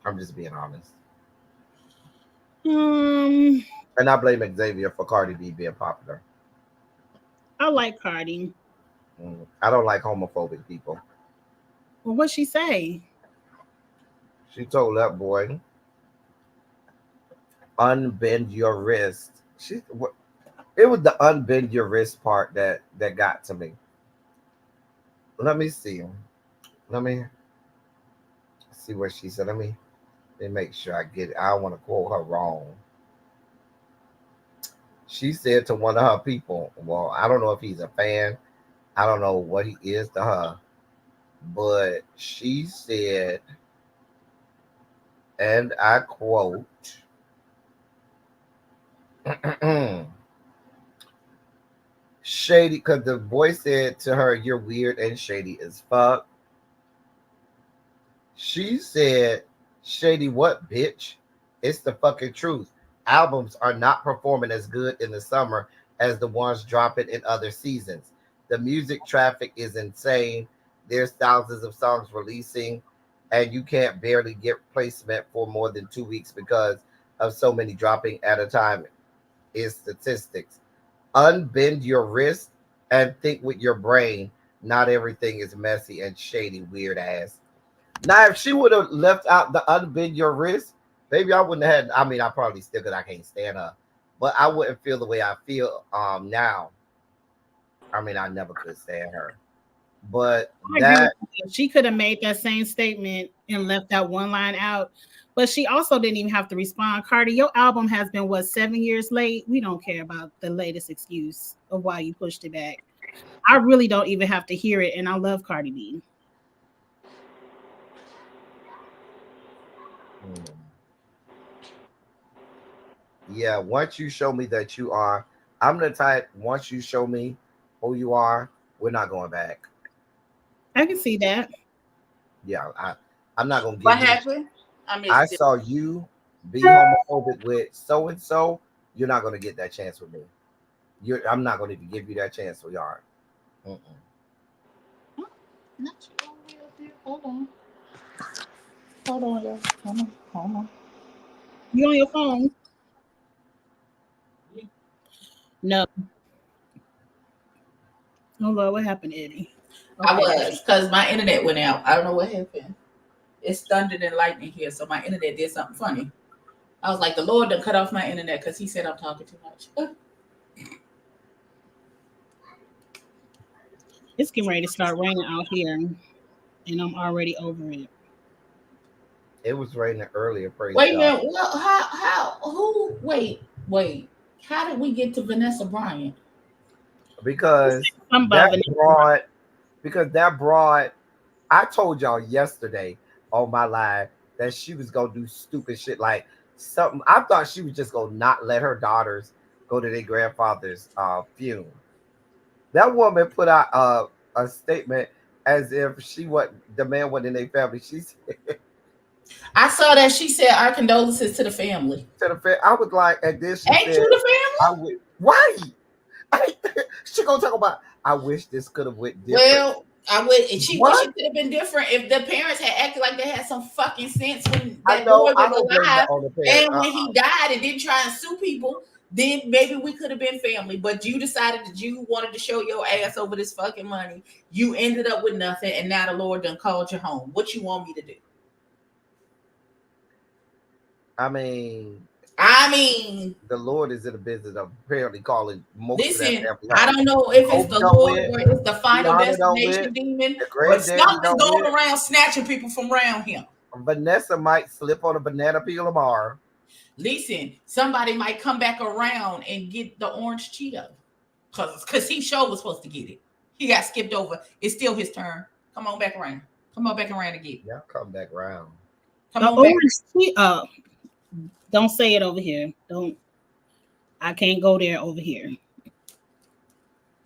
I'm just being honest. And I blame Xavier for Cardi B being popular. I like Cardi. I don't like homophobic people. Well, what'd she say? She told that boy, unbend your wrist. It was the unbend your wrist part that got to me. Let me see. Let me see what she said. Let me make sure I get it. I don't want to quote her wrong. She said to one of her people, well, I don't know if he's a fan. I don't know what he is to her. But she said, and I quote, Shady, because the boy said to her, "You're weird and shady as fuck." She said, "Shady, what, bitch? It's the fucking truth. Albums are not performing as good in the summer as the ones dropping in other seasons. The music traffic is insane. There's thousands of songs releasing, and you can't barely get placement for more than 2 weeks because of so many dropping at a time. Is statistics. Unbend your wrist and think with your brain. Not everything is messy and shady, weird ass." Now, if she would have left out the unbend your wrist, maybe I wouldn't have had. I mean, I probably still because I can't stand her, but I wouldn't feel the way I feel now. I mean, I never could stand her, but I agree with that you. She could have made that same statement and left that one line out, but she also didn't even have to respond. Cardi, your album has been what, 7 years late? We don't care about the latest excuse of why you pushed it back. I really don't even have to hear it, and I love Cardi B. mm, yeah. Once you show me that you are, I'm the type. Once you show me who you are, we're not going back. I can see that. Yeah, I'm not gonna What give you the. happened? I I missed it. saw you be homophobic with so and so. You're not gonna get that chance with me. I'm not gonna even give you that chance, sweetheart. Mm-mm. Not you all the way up there. Hold on. Hold on, y'all. Hold on. Hold on. You on your phone? No. Oh Lord, what happened, Eddie? I Okay, there she. was because my internet went out. I don't know what happened. It's thunder and lightning here, so my internet did something funny. I was like, the Lord done cut off my internet because he said I'm talking too much. It's getting ready to start raining out here, and I'm already over it. It was raining earlier, praise Wait a God. minute. Well, who, wait. How did we get to Vanessa Bryant? Because I'm about that Vanessa. broad, because that broad, I told y'all yesterday on my live that she was gonna do stupid shit like something. I thought she was just gonna not let her daughters go to their grandfather's funeral. That woman put out a statement as if she what the man wasn't in their family. She said I saw that she said our condolences to the family. to the I was like, and then she Ain't said, you the family? "I would why." She gonna talk about. I wish this could have went different. Well, I would. And she wish What? it could have been different if the parents had acted like they had some fucking sense when I that know. boy I was don't blame that alive, on the parents. and when he died and didn't try and sue people. Then maybe we could have been family, but you decided that you wanted to show your ass over this fucking money. You ended up with nothing, and now the Lord done called you home. What you want me to do? I mean, I mean, the Lord is in the business of apparently calling most of that listen, family I home. don't know if it's Kobe the don't Lord win. or it's the final Rihanna don't win. destination demon, The but granddaddy something's don't going win. around snatching people from around him. Vanessa might slip on a banana peel tomorrow. Listen, somebody might come back around and get the orange Cheeto because he sure was supposed to get it. He got skipped over. It's still his turn. Come on back around. Come on back around again. Y'all come back round. Come The on back. orange tea. Don't say it over here. Don't. I can't go there over here.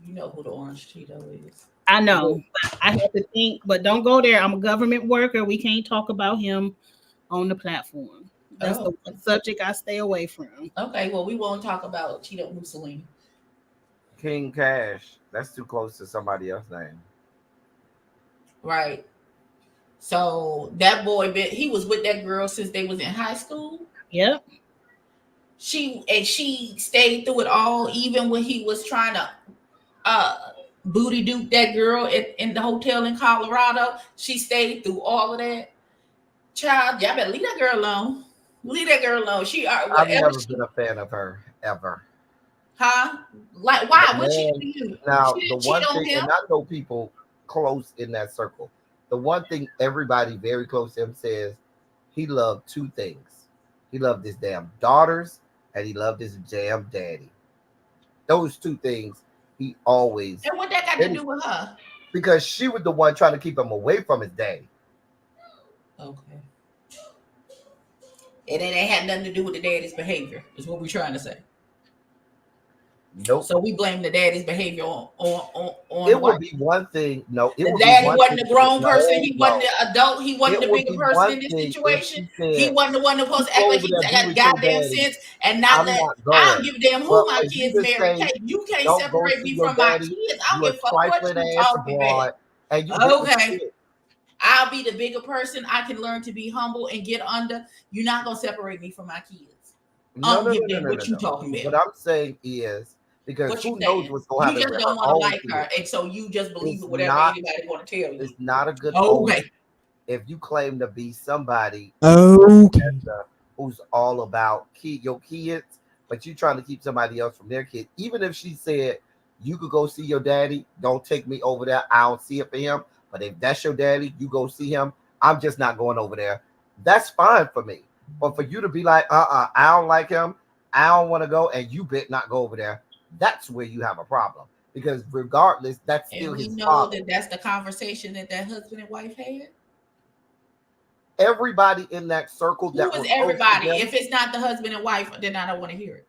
You know who the orange Cheeto is. I know. I have to think, but don't go there. I'm a government worker. We can't talk about him on the platform. That's the Oh, one subject I stay away from. okay. Well, we won't talk about Cheeto Mussolini. King Cash. That's too close to somebody else's name. Right. So that boy, he was with that girl since they was in high school. Yep. She stayed through it all, even when he was trying to uh booty dupe that girl in the hotel in Colorado. She stayed through all of that. Child, y'all better leave that girl alone. Leave that girl alone. She I've whatever never she, been a fan of her ever. huh? Like The why? What she do man. to you? She Now, the didn't cheat one on thing, him. and I know people close in that circle. The one thing everybody very close to him says he loved two things. He loved his damn daughters and he loved his damn daddy. Those two things he always And what that got to and do with her? because she was the one trying to keep him away from his daddy. Okay. And it ain't had nothing to do with the daddy's behavior, is what we're trying to say. Nope. So we blame the daddy's behavior on the It wife. would be one thing. No, it The would be daddy one wasn't thing. the grown person. No, He wasn't no. the adult. He wasn't It the would bigger be person one in this thing if situation. she He said, wasn't the one supposed "You to act go like over he there, be got with your goddamn daddy. sense and not I'm let. not I don't going." give a damn who But my for you kids to marry. say, You can't "Don't go separate see me your from my daddy," kids. I don't you a give a fuck what trifling you ass call me back. abroad, and you witness Okay. shit. I'll be the bigger person. I can learn to be humble and get under. You're not gonna separate me from my kids. I No, don't no, give no, a no, damn no, no, what you no. talking What about. I'm saying is because What you who knows saying? what's gonna You happen just with her don't want to own like her, kids. and so you just believe It's in whatever not. anybody want to tell you. It's not a good Okay. omen if you claim to be somebody Okay. who's all about your kids, but you trying to keep somebody else from their kid. Even if she said you could go see your daddy, don't take me over there. I don't see it for him. But if that's your daddy, you go see him. I'm just not going over there. That's fine for me. But for you to be like, I don't like him. I don't want to go, and you bet not go over there. That's where you have a problem. Because regardless, that's And still we his know father. that that's the conversation that husband and wife had. Everybody in that circle Who that was were close to everybody? them, If it's not the husband and wife, then I don't want to hear it.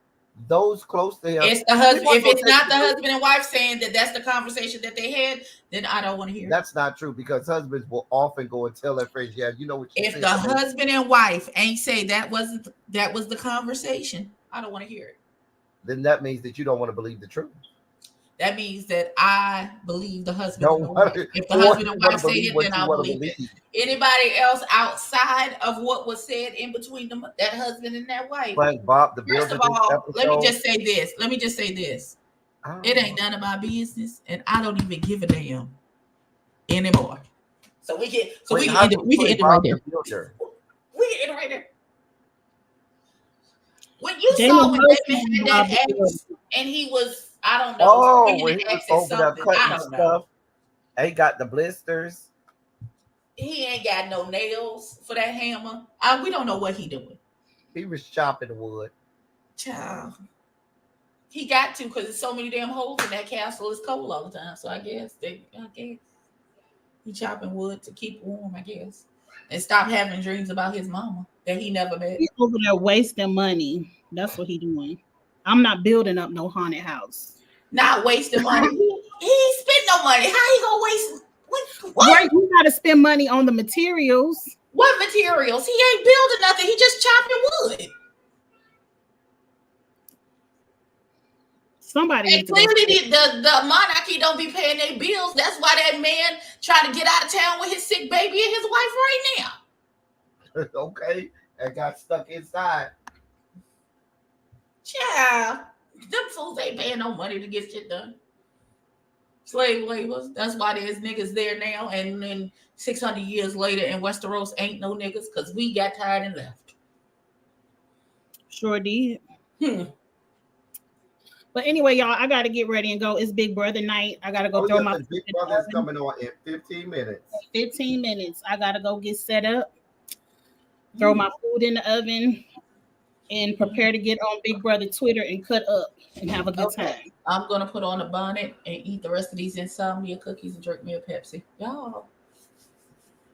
those close to him, It's the he husband. wasn't If gonna it's take not you the to. husband and wife saying that that's the conversation that they had, then I don't want to hear it. That's not true because husbands will often go and tell their friends, "Yeah, you know what she If said the to me." husband and wife ain't say that was the conversation, I don't want to hear it. Then that means that you don't want to believe the truth. That means that I believe the husband and Don't the want wife. to, If the or husband you and want wife to say believe it, then what you I'll want to believe it. believe. Anybody else outside of what was said in between them, that husband and that wife? But Bob, the First build of of this all, let me episode, just say this. Let me just say this. It ain't none of my business, and I don't even give a damn anymore. So we can wait, how do we you can and end it right Bob there. the builder? We can end it right there. When you saw Damon when was David saying had Bob that the Builder. ex, and he was, I don't know, Oh, swinging when the he was axe at over there something. I cutting don't know. stuff, ain't got the blisters. He ain't got no nails for that hammer. We don't know what he doing. He was chopping wood. Child. He got to because there's so many damn holes in that castle. It's cold all the time. So I guess he chopping wood to keep warm, I guess. And stop having dreams about his mama that he never met. He's over there wasting money. That's what he doing. I'm not building up no haunted house. Not wasting money. He ain't spent no money. How he gonna waste Right, you gotta spend money on the materials. what materials? He ain't building nothing. He just chopping wood. Somebody And needs to go. clearly the monarchy don't be paying their bills. That's why that man trying to get out of town with his sick baby and his wife right now. Okay, and got stuck inside. Child, them fools ain't paying no money to get shit done. Slave labor. That's why there's niggas there now. And then 600 years later in Westeros ain't no niggas because we got tired and left. Sure did. Hmm. But anyway, y'all, I gotta get ready and go. It's Big Brother night. I gotta go Oh throw yes, my and food Big in the Brother is oven. coming on in 15 minutes. 15 minutes. I gotta go get set up, throw my food in the oven, and prepare to get on Big Brother Twitter and cut up and have a good Okay. time. I'm gonna put on a bonnet and eat the rest of these insomnia cookies and drink me a Pepsi. Y'all.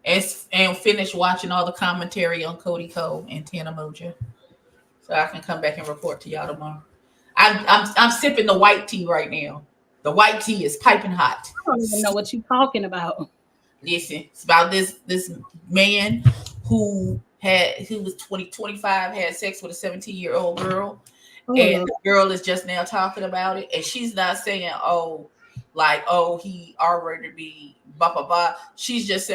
And finish watching all the commentary on Cody Cole and Tana Moja. So I can come back and report to y'all tomorrow. I'm sipping the white tea right now. The white tea is piping hot. I don't even know what you're talking about. Listen, it's about this man who was 25, had sex with a 17-year-old girl. Oh, And Lord. the girl is just now talking about it. And she's not saying, he already be blah blah blah. She's just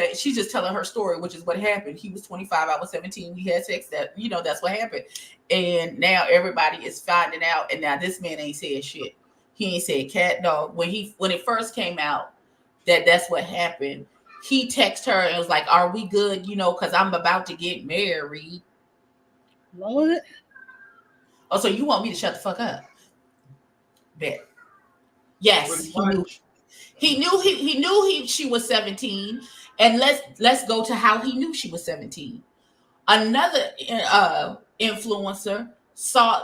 telling her story, which is what happened. He was 25, I was 17, we had sex. That's what happened. And now everybody is finding out, and now this man ain't said shit. He ain't said cat dog. When it first came out that's what happened, he texted her and was like, "Are we good? Because I'm about to get married." Lord. Oh, so you want me to shut the fuck up? Bet. Yes, he knew. He knew she was 17. And let's go to how he knew she was 17. Another influencer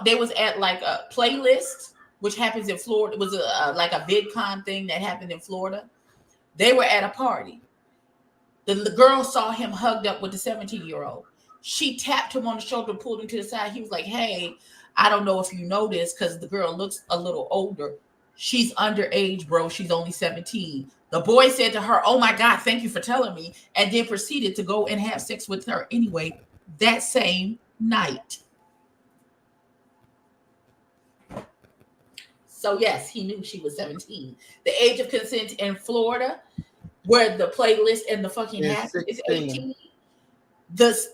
they was at like a playlist, which happens in Florida. It was like a VidCon thing that happened in Florida. They were at a party. The girl saw him hugged up with the 17-year-old. She tapped him on the shoulder, pulled him to the side. He was like, "Hey, I don't know if you know this because the girl looks a little older. She's underage, bro. She's only 17. The boy said to her, "Oh my God, thank you for telling me," and then proceeded to go and have sex with her anyway that same night. So yes, he knew she was 17. The age of consent in Florida, where the playlist and the fucking It's happen, is 16. 18.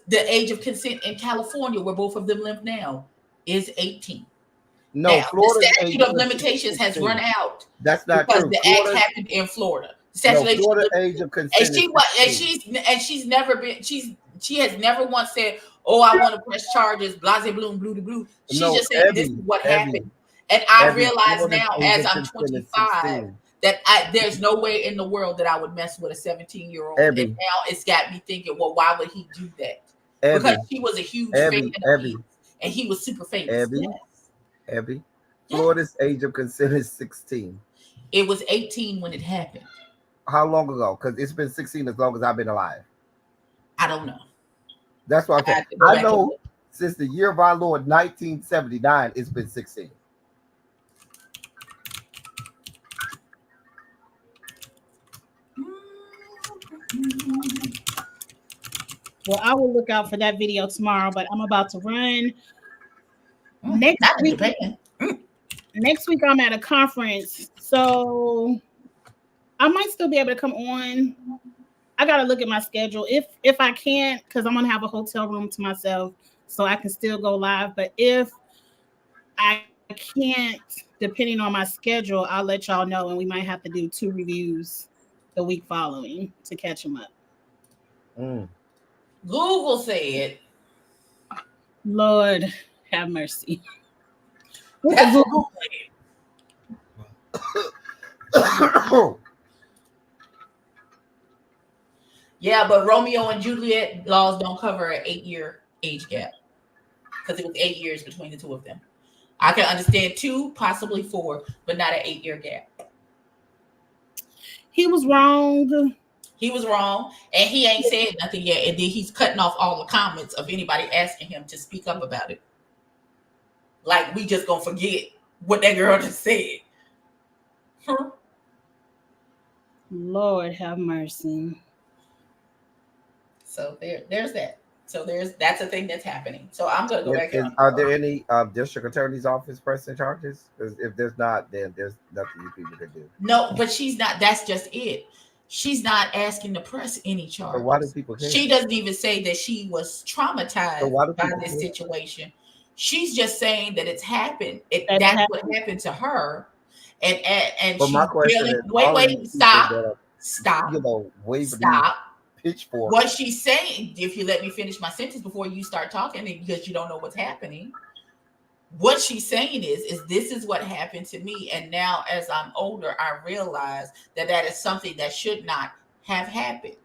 The age of consent in California, where both of them live now, is 18. No, Now, the Florida's age statute of of consent is limitations has run 16. out That's not because true. the act Florida's happened in Florida. The no, statute Florida of age of and consent is she was 16. and she's never been she has never once said, "Oh, I want to press charges." Blase bloom, blue to blue. She's No, just saying this is what happened, and I realize Florida's now age as of I'm consent is 25 16. that there's no way in the world that I would mess with a 17-year-old, and Abby, now it's got me thinking, well, why would he do that? Because Abby, she was a huge fan Abby, of his, Abby, and he was super famous. Abby, Yes, Abby. yes. Florida's age of consent is 16. It was 18 when it happened. How long ago? Because it's been 16 as long as I've been alive. I don't know. That's what I'm I saying. have to go I back and know look. since the year of our Lord 1979, it's been 16. Well, I will look out for that video tomorrow, but I'm about to run. Next Not in week, Japan. next week I'm at a conference, so I might still be able to come on. I gotta look at my schedule. If I can't, because I'm gonna have a hotel room to myself, so I can still go live. But if I can't, depending on my schedule, I'll let y'all know, and we might have to do 2 reviews the week following to catch them up. Mm. Google said Lord have mercy. that's what Google said. Yeah, but Romeo and Juliet laws don't cover an 8-year age gap because it was 8 years between the two of them. I can understand 2, possibly 4, but not an 8-year gap. He was wrong. He was wrong, and he ain't said nothing yet. And then he's cutting off all the comments of anybody asking him to speak up about it. Like we just gonna forget what that girl just said. Huh? Lord have mercy. So there's that. So that's a thing that's happening. So I'm gonna go back and Are there any district attorney's office pressing charges? Because if there's not, then there's nothing you people can do. no, but she's not. That's just it. She's not asking to press any So why do charges. people care? She doesn't even say that she was So traumatized why do by people this care? situation. She's just saying that it's happened. That's That's what happened. happened to her, and But my she's question feeling. is, all of Wait, these people stop, that are, stop, waving these stop. pitchforks. What she's saying, if you let me finish my sentence before you start talking, because you don't know what's happening. What she's saying is this is what happened to me, and now as I'm older, I realize that is something that should not have happened.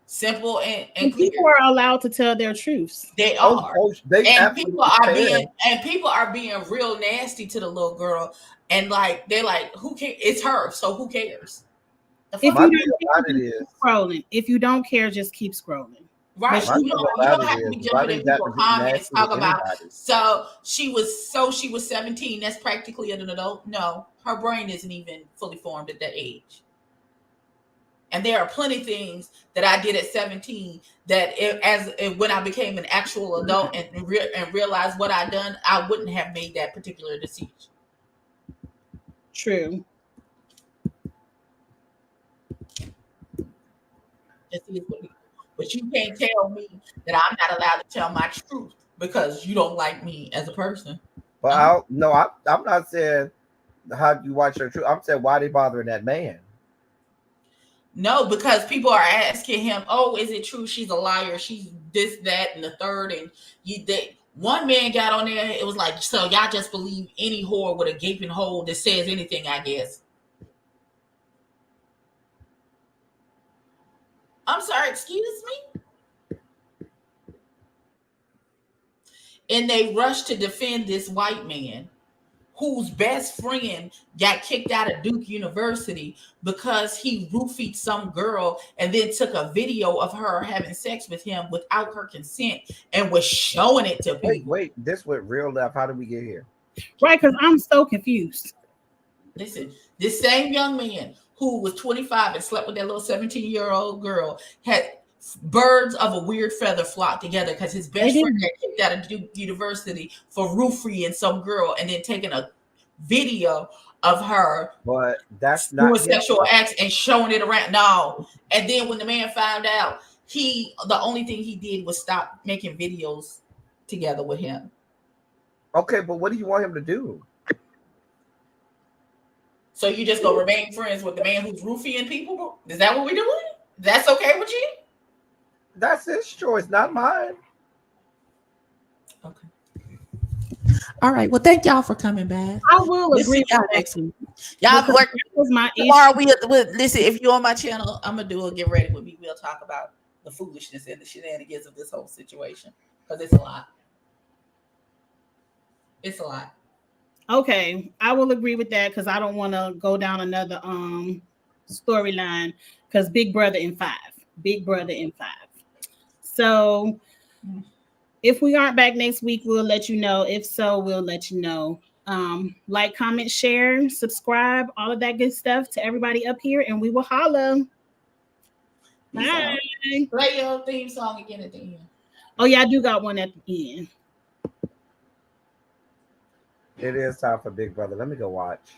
Simple and clear. People are allowed to tell their truths. They are, They and people absolutely are can. being real nasty to the little girl, and like they're like, who cares? It's her, so who cares? The If fuck? My you thing don't about care, it just is, keep scrolling. If you don't care, just keep scrolling. Right. my You thing don't about have it to be is, why jumping they in got to people's be comments, nasty talk to about anybody? so she was 17. That's practically an adult. No, her brain isn't even fully formed at that age. And there are plenty of things that I did at 17 that when I became an actual adult and realized what I'd done, I wouldn't have made that particular decision. True. Just is what it is. But you can't tell me that I'm not allowed to tell my truth because you don't like me as a person. But I'm not saying how you watch your truth. I'm saying why they bothering that man. No, because people are asking him, "Oh, is it true she's a liar? She's this, that, and the third." And one man got on there. It was like, "So y'all just believe any whore with a gaping hole that says anything?" I guess. I'm sorry. Excuse me. And they rushed to defend this white man whose best friend got kicked out of Duke University because he roofied some girl and then took a video of her having sex with him without her consent and was showing it to people. Wait, this went real left. How did we get here? Right, because I'm so confused. Listen, this same young man who was 25 and slept with that little 17-year-old girl had birds of a weird feather flock together because his best friend got kicked out of Duke University for roofing some girl and then taking a video of her But that's doing not him. sexual acts and showing it around. No. And then when the man found out, the only thing he did was stop making videos together with him. Okay, but what do you want him to do? So you just gonna remain friends with the man who's roofing people? Is that what we're doing? That's okay with you? That's his choice, not mine. Okay. All right. Well, thank y'all for coming back. I will We'll agree see y'all with that. next week. Y'all Because work that was my issue. tomorrow. Listen. If you're on my channel, I'm gonna do a get ready with me. We'll talk about the foolishness and the shenanigans of this whole situation because it's a lot. It's a lot. Okay, I will agree with that because I don't want to go down another storyline because Big Brother in 5. So if we aren't back next week, we'll let you know. If so, we'll let you know. Like, comment, share, subscribe, all of that good stuff to everybody up here, and we will holla. Bye. Play your theme song again at the end. Oh yeah, I do got one at the end. It is time for Big Brother. Let me go watch.